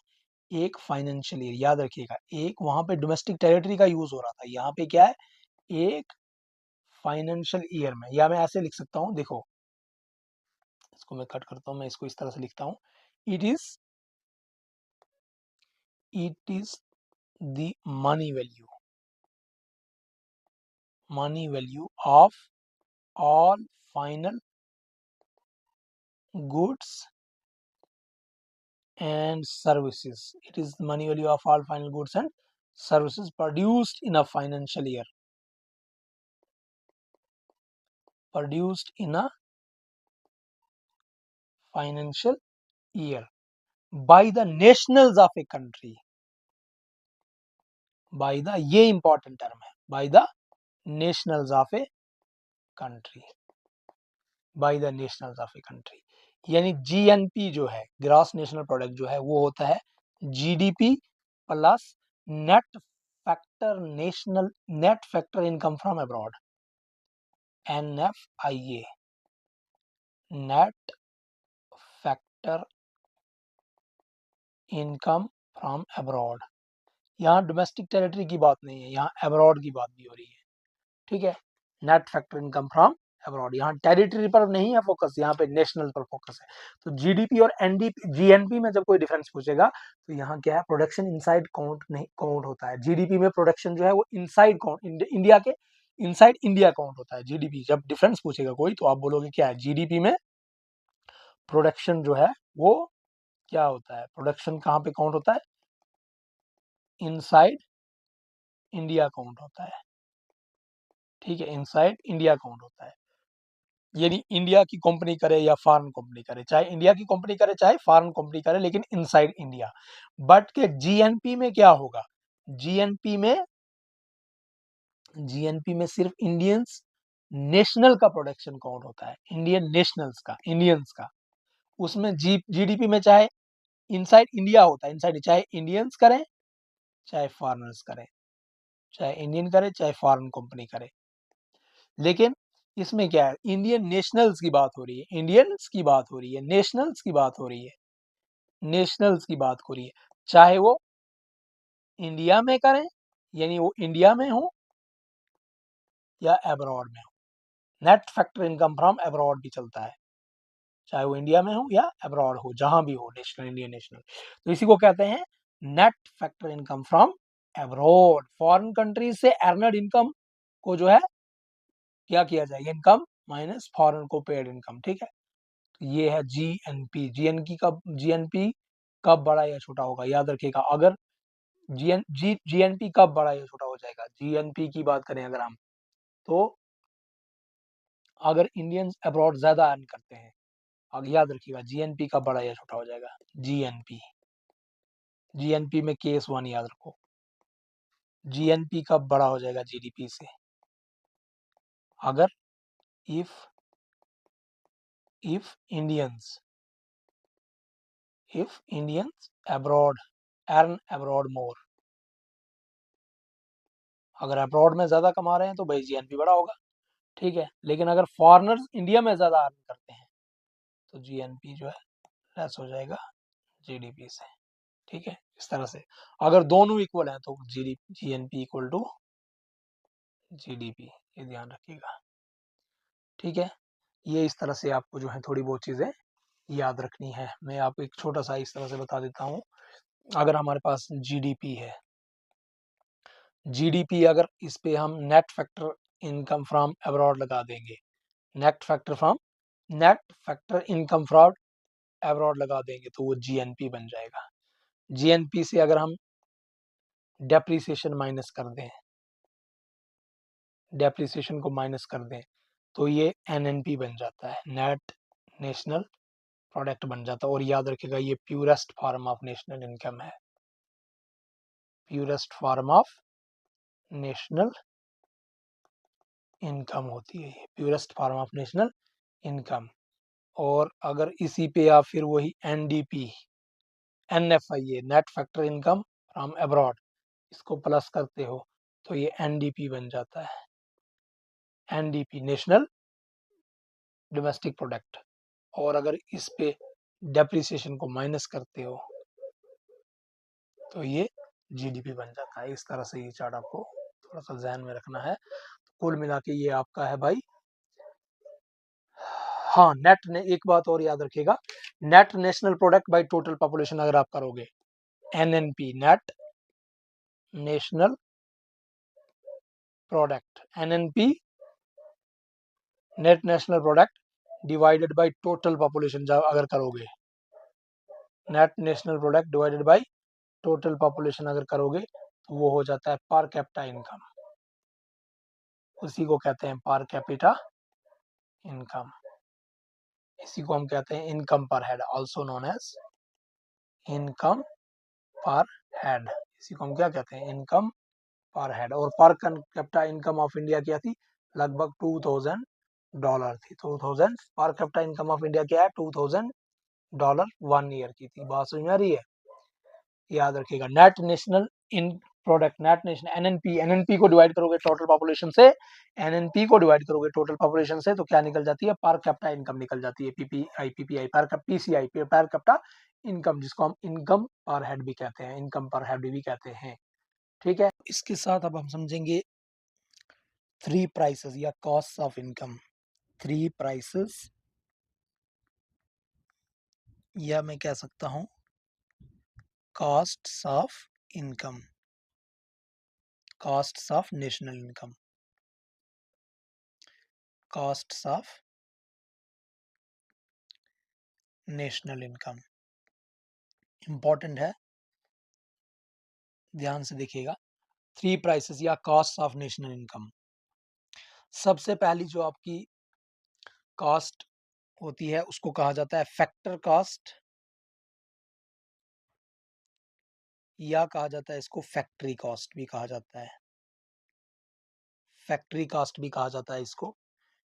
एक फाइनेंशियल ईयर, याद रखिएगा, एक वहां पे डोमेस्टिक टेरिटरी का यूज हो रहा था, यहाँ पे क्या है? एक फाइनेंशियल ईयर में, या मैं ऐसे लिख सकता हूँ, देखो इसको मैं कट करता हूँ, मैं इसको इस तरह से लिखता हूँ, it is the money value, money value of all final goods and services. It is the money value of all final goods and services produced in a financial year. Produced in a financial year by the nationals of a country. By the, ये important term है, by the nationals of a country. By the nationals of a country. यानी GNP जो है, gross national product जो है, वो होता है GDP plus net factor, national net factor income from abroad, NFIA, net factor income from abroad. यहाँ domestic territory की बात नहीं है, यहाँ अब्रॉड की बात भी हो रही है। ठीक है, net factor income from abroad, यहाँ टेरिटरी पर नहीं है फोकस, यहाँ पे नेशनल पर फोकस है। तो जीडीपी और एनडीपी, जीएनपी में जब कोई डिफरेंस पूछेगा तो यहाँ क्या है? प्रोडक्शन इनसाइड काउंट नहीं काउंट होता है। जीडीपी में प्रोडक्शन जो है वो इनसाइड काउंट, इंडिया के इनसाइड इंडिया काउंट होता है। जीडीपी जब डिफरेंस पूछेगा कोई तो आप बोलोगे क्या है? जीडीपी में प्रोडक्शन जो है वो क्या होता है? प्रोडक्शन कहाँ पे काउंट होता है? इनसाइड इंडिया काउंट होता है। ठीक है, इनसाइड इंडिया काउंट होता है। यानी इंडिया की कंपनी करे या फॉरेन कंपनी करे, चाहे इंडिया की कंपनी करे चाहे फॉरेन कंपनी करे, लेकिन इनसाइड इंडिया। बट के जीएनपी में क्या होगा? जीएनपी में, जीएनपी में सिर्फ इंडियंस नेशनल का प्रोडक्शन काउंट होता है, इंडियन नेशनल्स का, इंडियंस का। उसमें जीडीपी में चाहे इनसाइड इंडिया होता है, इनसाइड चाहे इंडियंस करें चाहे फॉरेनर्स करें, चाहे इंडियन करे चाहे फॉरेन कंपनी करे, लेकिन इसमें क्या है, इंडियन नेशनल्स की बात हो रही है, इंडियंस की बात हो रही है, नेशनल्स की बात हो रही है, नेशनल्स की बात हो रही है, चाहे वो इंडिया में करें यानी वो इंडिया में हो या अब्रॉड में हो। Net factor income from abroad भी चलता है, चाहे वो इंडिया में हो या अब्रॉड हो, जहां भी हो, नेशनल इंडियन नेशनल, तो इसी को कहते हैं net factor income from abroad. Foreign countries से अर्नड इनकम को जो है क्या किया जाएगा, इनकम माइनस फॉरेन को पेड इनकम, ठीक है। तो ये है जीएनपी। जीएनपी कब बड़ा या छोटा होगा, याद रखिएगा। अगर जीएनपी कब बड़ा या छोटा हो जाएगा, जीएनपी की बात करें अगर हम, तो अगर इंडियंस अब्रॉड ज्यादा अर्न करते हैं, अब याद रखिएगा जीएनपी कब बड़ा या छोटा हो जाएगा, जीएनपी, जीएनपी में केस वन याद रखो, जीएनपी कब बड़ा हो जाएगा जीडीपी से, अगर if Indians abroad earn abroad more, अगर अब्रॉड में ज्यादा कमा रहे हैं तो भाई जीएनपी बड़ा होगा, ठीक है। लेकिन अगर फॉरेनर्स इंडिया में ज्यादा अर्न करते हैं तो जीएनपी जो है लेस हो जाएगा जीडीपी से, ठीक है। इस तरह से अगर दोनों इक्वल हैं तो जीएनपी इक्वल टू जीडीपी, ये ध्यान रखिएगा, ठीक है। ये इस तरह से आपको जो है थोड़ी बहुत चीजें याद रखनी है। मैं आपको एक छोटा सा इस तरह से बता देता हूँ। अगर हमारे पास जीडीपी है, जीडीपी अगर इस पे हम net factor income from abroad लगा देंगे, net factor income from abroad लगा देंगे तो वो जीएनपी बन जाएगा। जीएनपी से अगर हम डेप्रिसिएशन माइनस कर दें, डेप्रिसिएशन को माइनस कर दें तो ये एनएनपी बन जाता है, नेट नेशनल प्रोडक्ट बन जाता है। और याद रखिएगा ये purest form of national income है, purest form of national income होती है ये, purest form of national income. और अगर इसी पे आप फिर वही एनडीपी एनएफआई है, net factor income from abroad, इसको प्लस करते हो तो ये एनडीपी बन जाता है, एनडीपी नेशनल डोमेस्टिक प्रोडक्ट। और अगर इस पे डेप्रिसिएशन को माइनस करते हो तो ये जीडीपी बन जाता है। इस तरह से ये चार्ट आपको थोड़ा सा ध्यान में रखना है। कुल मिला के ये आपका है भाई, हाँ नेट ने एक बात और याद रखिएगा, net national product by total population अगर आप करोगे, NNP net national product, NNP net national product divided by total population जब अगर करोगे, net national product divided by total population अगर करोगे तो वो हो जाता है पर कैपिटा इनकम, उसी को कहते हैं पर कैपिटा इनकम। इसी को हम कहते हैं income per head, also known as income per head. इसी को हम क्या कहते हैं, इनकम पर हेड। और per capita income of India क्या थी, लगभग $2000 थी। 2000 per capita income of India क्या है, $2000 1 ईयर की थी। बात समझ में आ रही है, याद रखिएगा। नेट नेशनल इन product, net national NNP, NNP को डिवाइड करोगे टोटल पॉपुलेशन से, एनएनपी को डिवाइड करोगे टोटल पॉपुलेशन से तो क्या निकल जाती है, पर कैपिटा इनकम निकल जाती है, पीपीआई पर पीसीआई पर कैपिटा इनकम, जिसको हम इनकम पर हेड भी कहते हैं, इनकम पर हेड भी कहते हैं, ठीक है। इसके साथ अब हम समझेंगे थ्री प्राइसेस या cost of income, three prices या मैं कह सकता हूं costs of income, costs of national income, costs of national income important है, ध्यान से देखिएगा। थ्री प्राइसेस या कॉस्ट ऑफ नेशनल इनकम, सबसे पहली जो आपकी कॉस्ट होती है उसको कहा जाता है फैक्टर कॉस्ट, या कहा जाता है इसको फैक्ट्री कॉस्ट भी कहा जाता है, फैक्ट्री कॉस्ट भी कहा जाता है इसको,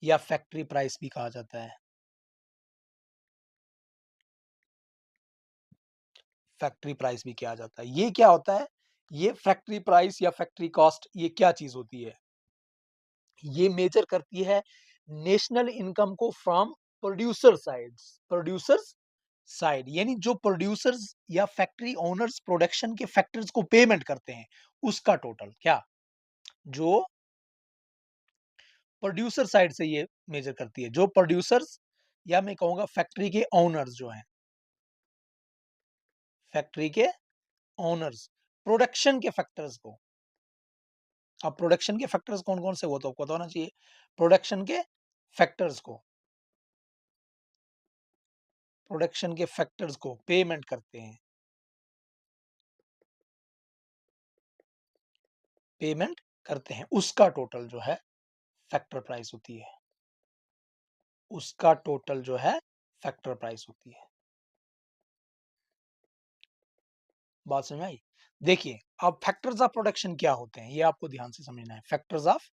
या फैक्ट्री प्राइस भी कहा जाता है। फैक्ट्री प्राइस भी किया जाता है। ये क्या होता है? ये फैक्ट्री प्राइस या फैक्ट्री कॉस्ट ये क्या चीज़ होती है? ये मेजर करती है नेशनल इनकम को फ्रॉम प्रोड्यूसर्स साइड, यानी जो प्रोड्यूसर्स या फैक्ट्री ओनर्स प्रोडक्शन के फैक्टर्स को पेमेंट करते हैं, उसका टोटल क्या, जो प्रोड्यूसर साइड से ये मेजर करती है, जो प्रोड्यूसर्स या मैं कहूंगा फैक्ट्री के ओनर्स जो हैं, फैक्ट्री के ओनर्स प्रोडक्शन के फैक्टर्स को, अब प्रोडक्शन के फैक्टर्स कौन कौन से वो तो आपको पता होना चाहिए, प्रोडक्शन के फैक्टर्स को, प्रोडक्शन के फैक्टर्स को पेमेंट करते हैं, पेमेंट करते हैं, उसका टोटल जो है फैक्टर प्राइस होती है, उसका टोटल जो है फैक्टर प्राइस होती है। बात समझ में आई? देखिए अब फैक्टर्स ऑफ प्रोडक्शन क्या होते हैं, ये आपको ध्यान से समझना है। फैक्टर्स ऑफ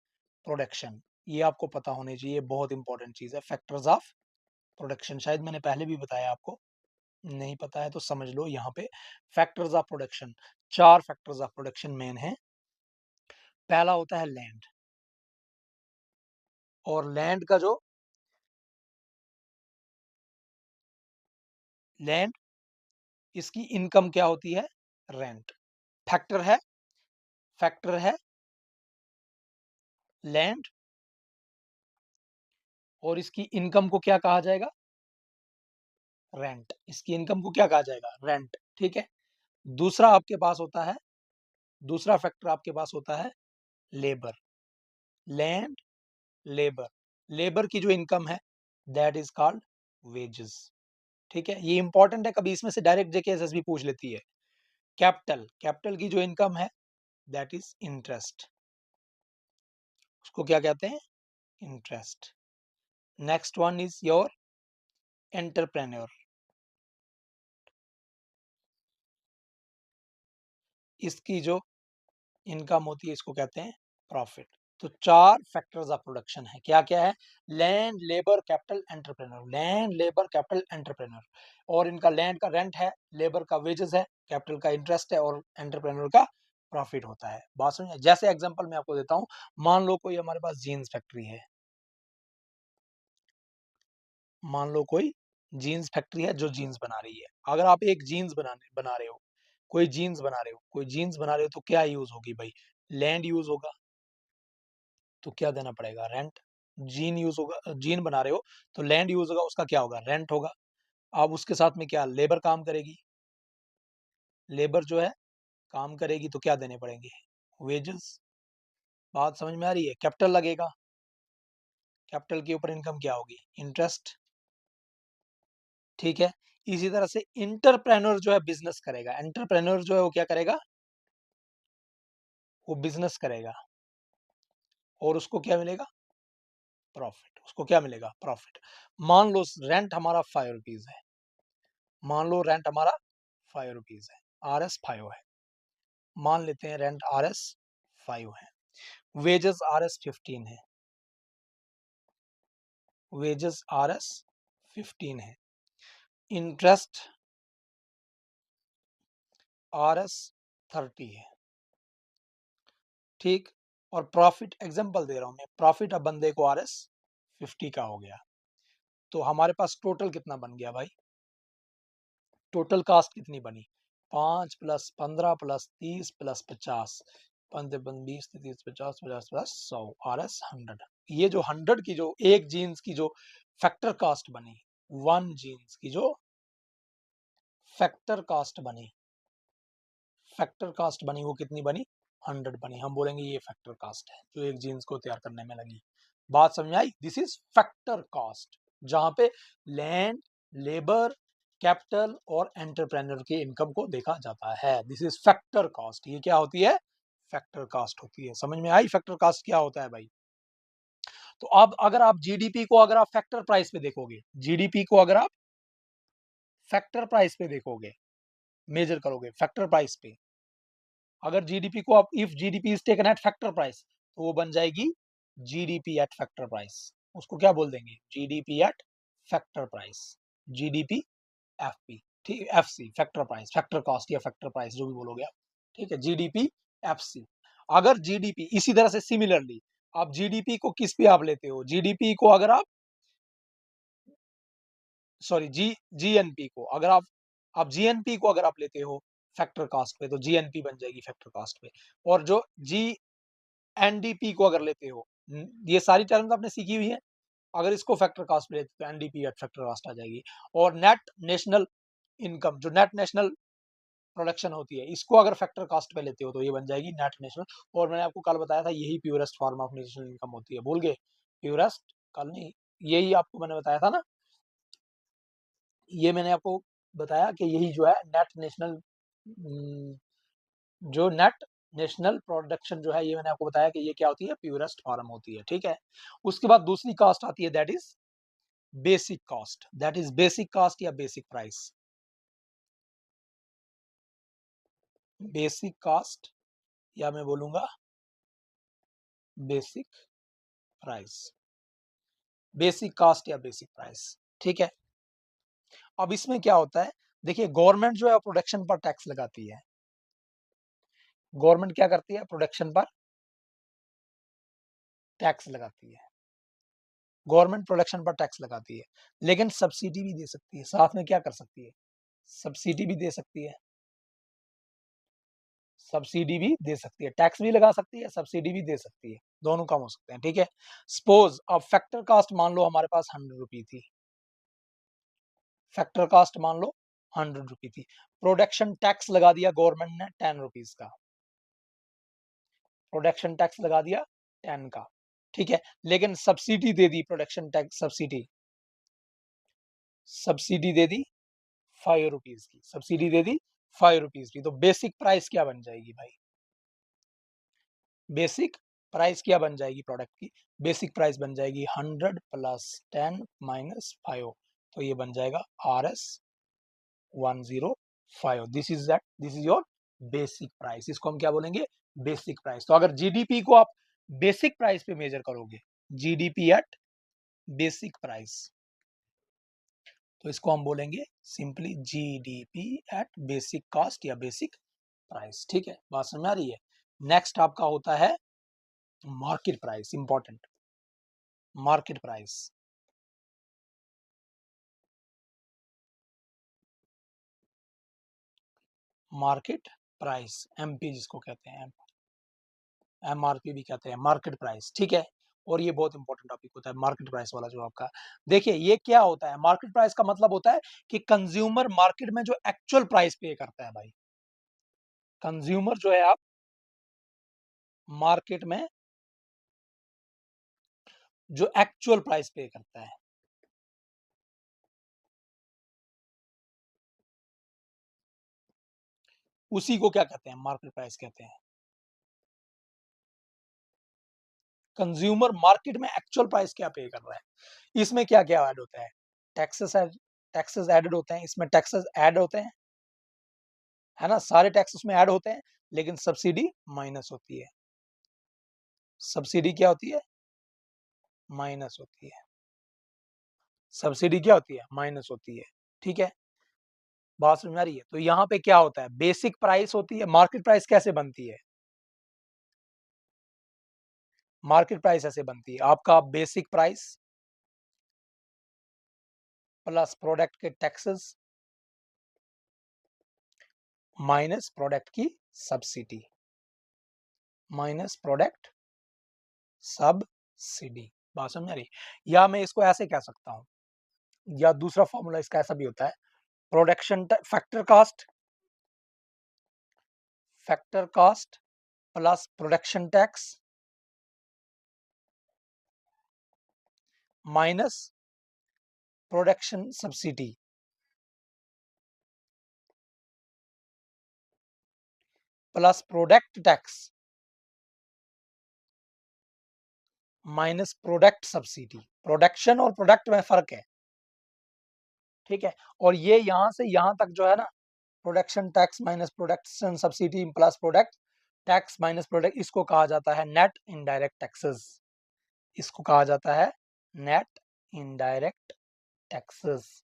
प्रोडक्शन ये आपको पता होने चाहिए, बहुत इंपॉर्टेंट चीज है। फैक्टर्स ऑफ प्रोडक्शन शायद मैंने पहले भी बताया, आपको नहीं पता है तो समझ लो। यहाँ पे factors of production, 4 factors of production main है। पहला होता है लैंड, और लैंड का जो लैंड, इसकी इनकम क्या होती है, रेंट। फैक्टर है, फैक्टर है लैंड, और इसकी इनकम को क्या कहा जाएगा, रेंट। इसकी इनकम को क्या कहा जाएगा, रेंट। ठीक है। दूसरा आपके पास होता है, दूसरा फैक्टर आपके पास होता है लेबर, लैंड, लेबर। लेबर की जो इनकम है दैट इज कॉल्ड वेजेस। ठीक है, ये इंपॉर्टेंट है, कभी इसमें से डायरेक्ट जेके एसएसबी पूछ लेती है। कैपिटल, कैपिटल की जो इनकम है दैट इज इंटरेस्ट, उसको क्या कहते हैं, interest. Next one is your entrepreneur, इसकी जो इनकम होती है इसको कहते हैं प्रॉफिट। तो 4 फैक्टर्स ऑफ प्रोडक्शन है, क्या क्या है, land, labour, capital, entrepreneur. Land, labour, capital, entrepreneur. और इनका लैंड का रेंट है, लेबर का वेजेस है, कैपिटल का इंटरेस्ट है, और एंटरप्रेन्योर का प्रॉफिट होता है। बात समझे? जैसे एग्जांपल मैं आपको देता हूं, मान लो कोई हमारे पास जीन्स फैक्ट्री है, मान लो कोई जीन्स फैक्ट्री है जो जीन्स बना रही है। अगर आप एक जीन्स बना रहे हो, कोई जीन्स बना रहे हो, कोई जीन्स बना रहे हो, तो क्या यूज होगी भाई, लैंड यूज होगा, तो क्या देना पड़ेगा, रेंट। जीन यूज होगा, जीन बना रहे हो तो लैंड यूज होगा, उसका क्या होगा, रेंट होगा। अब उसके साथ में क्या, लेबर काम करेगी, लेबर जो है काम करेगी, तो क्या देने पड़ेंगे, वेजेस। बात समझ में आ रही है? कैपिटल लगेगा, कैपिटल के ऊपर इनकम क्या होगी, इंटरेस्ट। ठीक है। इसी तरह से इंटरप्रेन्योर जो है बिजनेस करेगा, एंटरप्रेन्योर जो है वो क्या करेगा, वो बिजनेस करेगा, और उसको क्या मिलेगा, प्रॉफिट। उसको क्या मिलेगा, प्रॉफिट। मान लो रेंट हमारा 5 रुपीज है, मान लो रेंट हमारा 5 रुपीज है, आर एस 5 है, मान लेते हैं रेंट आर एस 5 है, वेजेस आर एस 15 है, वेजेस आर एस 15 है, इंटरेस्ट आर एस 30 है। ठीक। और प्रॉफिट एग्जांपल दे रहा हूं मैं, प्रॉफिट अब बंदे को आर एस 50 का हो गया, तो हमारे पास टोटल कितना बन गया भाई, टोटल कास्ट कितनी बनी, 5 plus 15 plus 30 plus 50, 20 30 50 50 plus 100, R S 100। ये जो 100 की जो एक जीन्स की जो फैक्टर कास्ट बनी, वन जीन्स की जो फैक्टर कास्ट बनी, फैक्टर कास्ट बनी, वो कितनी बनी, 100 बनी। हम बोलेंगे ये फैक्टर कास्ट है जो एक जीन्स को तैयार करने में लगी। बात समझ आई? दिस इज फैक्टर कास्ट, जहां पे लैंड, लेबर, कैपिटल और एंटरप्रेन्योर की इनकम को देखा जाता है। This is factor cost. ये क्या होती है, फैक्टर कास्ट होती है। समझ में आई फैक्टर कास्ट क्या होता है भाई? तो अब अगर आप जीडीपी को अगर आप फैक्टर प्राइस पे देखोगे, जीडीपी को अगर आप फैक्टर प्राइस पे देखोगे, मेजर करोगे फैक्टर प्राइस पे, अगर जीडीपी को आप, if GDP is taken at factor price, तो वो बन जाएगी जीडीपी एट फैक्टर प्राइस। उसको क्या बोल देंगे, GDP at factor price, GDP FP. ठीक है, FC factor price, factor cost या फैक्टर प्राइस जो भी बोलोगे आप, ठीक है, जीडीपी एफसी। अगर जीडीपी इसी तरह से सिमिलरली आप जीडीपी को किस पे आप लेते हो, जीडीपी को अगर आप सॉरी जीएनपी को अगर आप जीएनपी को अगर आप लेते हो फैक्टर कॉस्ट पे तो जीएनपी बन जाएगी फैक्टर कॉस्ट पे। और जो जी एनडीपी को अगर लेते हो, ये सारी टर्म्स आपने सीखी हुई है, अगर इसको फैक्टर कॉस्ट पे लेते हो तो एनडीपी एट फैक्टर कॉस्ट आ जाएगी। और नेट नेशनल इनकम जो नेट नेशनल प्रोडक्शन होती है, इसको अगर फैक्टर कॉस्ट पे लेते हो तो ये बन जाएगी नेट नेशनल। और मैंने आपको कल बताया था यही purest form of national income होती है, भूल गए? प्योरेस्ट कल नहीं, यही आपको मैंने बताया था ना, ये मैंने आपको बताया कि यही जो है नेट नेशनल, जो नेट नेशनल प्रोडक्शन जो है, ये मैंने आपको बताया कि ये क्या होती है, प्योरेस्ट फॉर्म होती है, ठीक है। उसके बाद दूसरी कॉस्ट आती है that is basic cost, that is basic cost या बेसिक प्राइस। बेसिक कॉस्ट या मैं बोलूंगा बेसिक प्राइस, बेसिक कॉस्ट या बेसिक प्राइस, ठीक है। अब इसमें क्या होता है, देखिए गवर्नमेंट जो है प्रोडक्शन पर टैक्स लगाती है, गवर्नमेंट क्या करती है, प्रोडक्शन पर टैक्स लगाती है, गवर्नमेंट प्रोडक्शन पर टैक्स लगाती है, लेकिन सब्सिडी भी दे सकती है, साथ में क्या कर सकती है, सब्सिडी भी दे सकती है, सब्सिडी भी दे सकती है, टैक्स भी लगा सकती है, सब्सिडी भी दे सकती है, दोनों काम हो सकते हैं, ठीक है। सपोज अब फैक्टर कास्ट मान लो हमारे पास 100 रुपी थी, फैक्टर कास्ट मान लो 100 रुपी थी, प्रोडक्शन टैक्स लगा दिया गवर्नमेंट ने 10 रुपीज का, प्रोडक्शन टैक्स लगा दिया 10 का, ठीक है। लेकिन सब्सिडी दे दी, प्रोडक्शन टैक्स सब्सिडी, सब्सिडी दे दी 5 रुपीज की, सब्सिडी दे दी 5 रुपीज की, तो बेसिक प्राइस क्या बन जाएगी भाई, बेसिक प्राइस क्या बन जाएगी प्रोडक्ट की, बेसिक प्राइस बन जाएगी 100 + 10 - 5, तो ये बन जाएगा RS 105, this is your basic price, इसको हम क्या बोलेंगे, बेसिक प्राइस। तो अगर जीडीपी को आप बेसिक प्राइस पे मेजर करोगे, जीडीपी एट बेसिक प्राइस, तो इसको हम बोलेंगे simply GDP at basic cost या बेसिक प्राइस, ठीक है, बात समझ में आ रही है। नेक्स्ट आपका होता है market price, important, market price, market price MP जिसको कहते हैं, एमआरपी भी कहते हैं, मार्केट प्राइस, ठीक है। और ये बहुत इंपॉर्टेंट टॉपिक होता है मार्केट प्राइस वाला जो आपका, देखिए ये क्या होता है, मार्केट प्राइस का मतलब होता है कि कंज्यूमर मार्केट में जो एक्चुअल प्राइस पे करता है भाई, कंज्यूमर जो है आप मार्केट में जो एक्चुअल प्राइस पे करता है, उसी को क्या कहते हैं, मार्केट प्राइस कहते हैं। कंज्यूमर मार्केट में एक्चुअल प्राइस क्या पे कर रहा है, इसमें क्या क्या ऐड होता है, टैक्सेस टैक्सेस एडेड होते हैं, इसमें टैक्सेस ऐड होते हैं, है ना, सारे टैक्स उसमें ऐड होते हैं, लेकिन सब्सिडी माइनस होती है, सब्सिडी क्या होती है, माइनस होती है, सब्सिडी क्या होती है, माइनस होती है, ठीक है, बात समझ में आ रही है। तो यहाँ पे क्या होता है, बेसिक प्राइस होती है, मार्केट प्राइस कैसे बनती है, मार्केट प्राइस ऐसे बनती है, आपका बेसिक प्राइस प्लस प्रोडक्ट के टैक्सेस माइनस प्रोडक्ट की सब्सिडी, माइनस प्रोडक्ट सब्सिडी, बात समझ आ रही, या मैं इसको ऐसे कह सकता हूं, या दूसरा फॉर्मूला इसका ऐसा भी होता है, production factor cost, factor cost plus production tax minus production subsidy plus product tax minus product subsidy, production और प्रोडक्ट में फर्क है, ठीक है। और ये यहां से यहां तक जो है ना, production tax minus production subsidy plus product tax minus product, इसको कहा जाता है नेट इनडायरेक्ट टैक्सेस, इसको कहा जाता है net indirect taxes,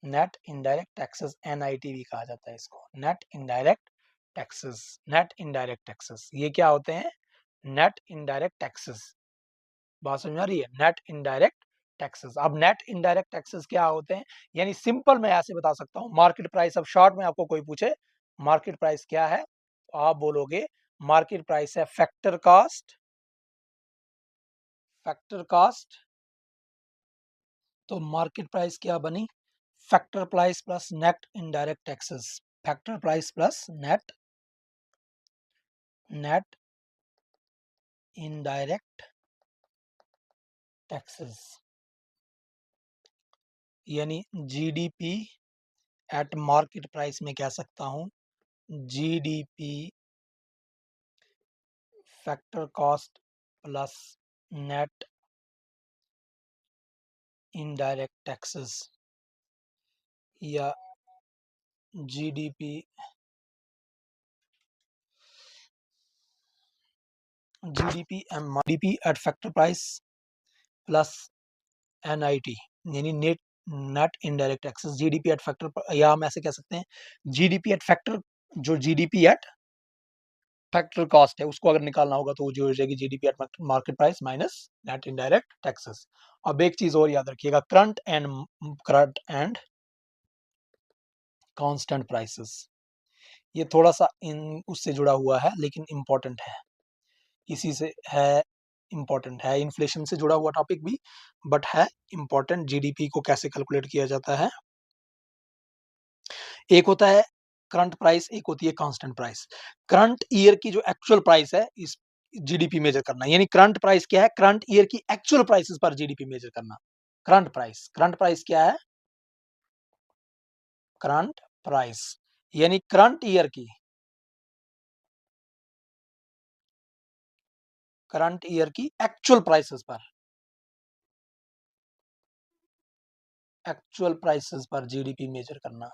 net indirect taxes, NIT भी कहा जाता है इसको, net indirect taxes. Net indirect taxes ये क्या होते हैं? नेट इनडायरेक्ट टैक्सेस, बात समझ आ रही है? Net indirect taxes. अब नेट इनडायरेक्ट टैक्सेस क्या होते हैं? यानी सिंपल मैं ऐसे बता सकता हूँ, मार्केट प्राइस। अब शॉर्ट में आपको कोई पूछे मार्केट प्राइस क्या है, तो आप बोलोगे मार्केट प्राइस है फैक्टर कास्ट, फैक्टर कास्ट। तो मार्केट प्राइस क्या बनी? Factor price plus net indirect taxes, factor price plus net indirect taxes, यानी जीडीपी एट मार्केट प्राइस में कह सकता हूं, GDP factor cost plus net indirect taxes, या GDP at factor price plus NIT, यानी net net indirect taxes, GDP at factor, या हम ऐसे कह सकते हैं जीडीपी एट फैक्टर, जो जीडीपी एट फैक्टर कॉस्ट है उसको अगर निकालना होगा तो वो जो हो जाएगी GDP at market price minus net indirect taxes. अब एक चीज और याद रखिएगा, करंट एंड कांस्टेंट प्राइसेस, ये थोड़ा सा इन उससे जुड़ा हुआ है लेकिन इंपॉर्टेंट है, इसी से है, इंपॉर्टेंट है, इन्फ्लेशन से जुड़ा हुआ टॉपिक भी बट है इंपॉर्टेंट। जीडीपी को कैसे कैलकुलेट किया जाता है, एक होता है करंट प्राइस, एक होती है कांस्टेंट प्राइस। करंट ईयर की जो एक्चुअल प्राइस है इस जीडीपी मेजर करना, यानी करंट प्राइस क्या है? करंट ईयर की एक्चुअल प्राइसेस पर जीडीपी मेजर करना। करंट प्राइस क्या है? करंट प्राइस यानी करंट ईयर की एक्चुअल प्राइसेस पर, एक्चुअल प्राइसेस पर जीडीपी मेजर करना,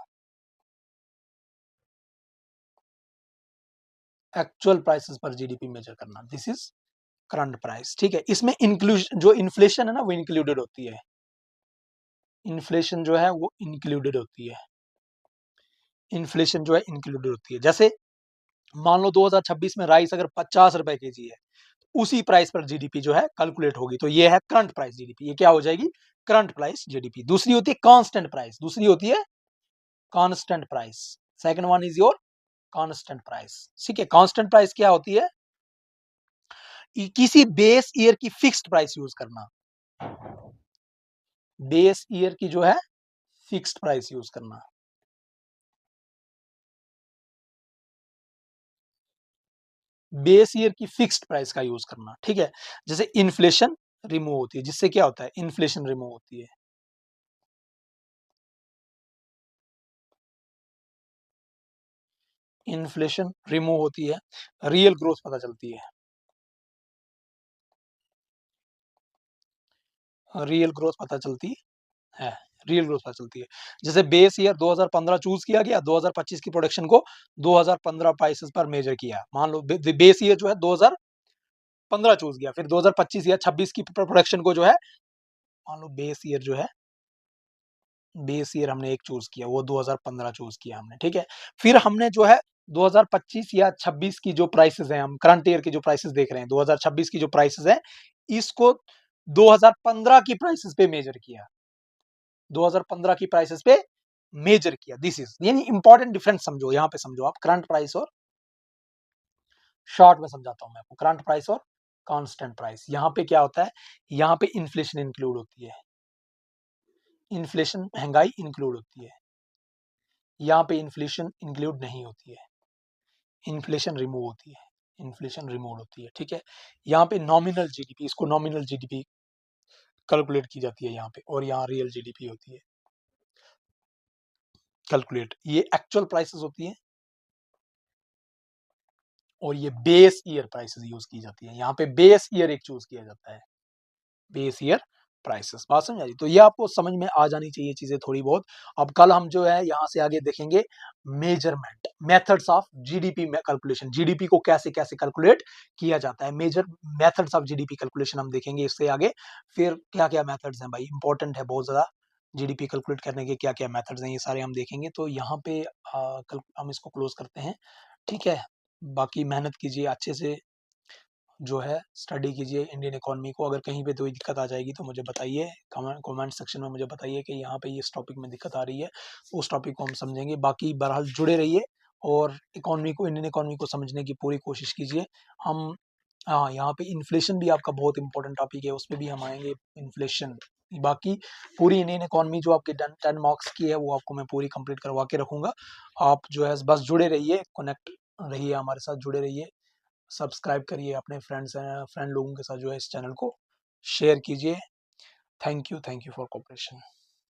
एक्चुअल प्राइसेस पर जीडीपी मेजर करना, दिस इज करंट प्राइस। ठीक है, इसमें इंक्लूजन, जो इन्फ्लेशन है ना वो इंक्लूडेड होती है, इन्फ्लेशन जो है वो इंक्लूडेड होती है, इन्फ्लेशन जो है इंक्लूडेड होती है। जैसे मान लो 2026 में राइस अगर 50 रुपए केजी है, उसी प्राइस पर जीडीपी जो है कैलकुलेट होगी, तो ये है करंट प्राइस जीडीपी, ये क्या हो जाएगी? Current price GDP. दूसरी होती है कांस्टेंट प्राइस, दूसरी होती है constant price, second one is your constant price. ठीक है, कांस्टेंट प्राइस क्या होती है? किसी बेस ईयर की फिक्स्ड प्राइस यूज करना, बेस ईयर की जो है फिक्स्ड प्राइस यूज करना, बेस ईयर की फिक्स्ड प्राइस का यूज करना। ठीक है, जैसे इन्फ्लेशन रिमूव होती है, जिससे क्या होता है? इन्फ्लेशन रिमूव होती है, इन्फ्लेशन रिमूव होती है, रियल ग्रोथ पता चलती है, रियल ग्रोथ पता चलती है, रियल ग्रोथ पता चलती है। जैसे बेस ईयर 2015 चूज किया गया, 2025 की प्रोडक्शन को 2015 प्राइसेस पर मेजर किया, मान लो बेस ईयर जो है 2015 चूज किया, फिर 2025 या 26 की प्रोडक्शन को जो है, मान लो बेस ईयर जो है, बेस ईयर हमने एक चूज किया, वो 2015 चूज किया हमने। ठीक है, फिर हमने जो है 2025 या 26 की जो प्राइसेस हैं, हम करंट ईयर की जो प्राइसेस देख रहे हैं, 2026 की जो प्राइसेस है, इसको 2015 की प्राइसेस पे मेजर किया, 2015 की प्राइसेस पे मेजर किया। दिस इज, यानी इंपॉर्टेंट डिफरेंस समझो, यहां पे समझो आप, करंट प्राइस और, शॉर्ट में समझाता हूं मैं आपको, करंट प्राइस और कांस्टेंट प्राइस। यहां पे क्या होता है? यहां पे इन्फ्लेशन इंक्लूड होती है, इन्फ्लेशन महंगाई इंक्लूड होती है, यहाँ पे इन्फ्लेशन इंक्लूड नहीं होती है, इन्फ्लेशन रिमूव होती है, इन्फ्लेशन रिमूव होती है। ठीक है, यहाँ पे नॉमिनल जीडीपी, इसको नॉमिनल जीडीपी कैलकुलेट की जाती है यहाँ पे, और यहाँ रियल जीडीपी होती है कैलकुलेट, ये एक्चुअल प्राइसेस होती है और ये बेस ईयर प्राइसेस यूज की जाती है। यहाँ पे बेस ईयर एक चूज किया जाता है, बेस ईयर प्राइसेस। बात समझ आ रही? तो ये आपको समझ में आ जानी चाहिए चीजें थोड़ी बहुत। अब कल हम जो है यहाँ से आगे देखेंगे measurement, methods of GDP calculation, GDP को कैसे कैसे कैलकुलेट किया जाता है, measure methods of GDP calculation हम देखेंगे इससे आगे। फिर क्या क्या मेथड्स हैं भाई, इंपॉर्टेंट है बहुत ज्यादा, जीडीपी कैलकुलेट करने के क्या-क्या मेथड्स हैं, ये सारे हम देखेंगे। तो यहाँ पे कल हम इसको क्लोज़ करते हैं, ठीक है? बाकी मेहनत कीजिए अच्छे से, जो है स्टडी कीजिए इंडियन इकोनॉमी को। अगर कहीं पे कोई दिक्कत आ जाएगी तो मुझे बताइए, कमेंट सेक्शन में मुझे बताइए कि यहाँ पे इस टॉपिक में दिक्कत आ रही है, उस टॉपिक को हम समझेंगे। बाकी बहरहाल जुड़े रहिए और इकोनॉमी को, इंडियन इकोनॉमी को समझने की पूरी कोशिश कीजिए। हम हाँ, यहाँ पे इन्फ्लेशन भी आपका बहुत इंपॉर्टेंट टॉपिक है, उस पे भी हम आएँगे, इन्फ्लेशन। बाकी पूरी इंडियन इकोनॉमी जो आपके 10 मार्क्स की है, वो आपको मैं पूरी कंप्लीट करवा के रखूँगा। आप जो है बस जुड़े रहिए, कनेक्ट रहिए, हमारे साथ जुड़े रहिए। सब्सक्राइब करिए, अपने फ्रेंड लोगों के साथ जो है इस चैनल को शेयर कीजिए। Thank you for cooperation.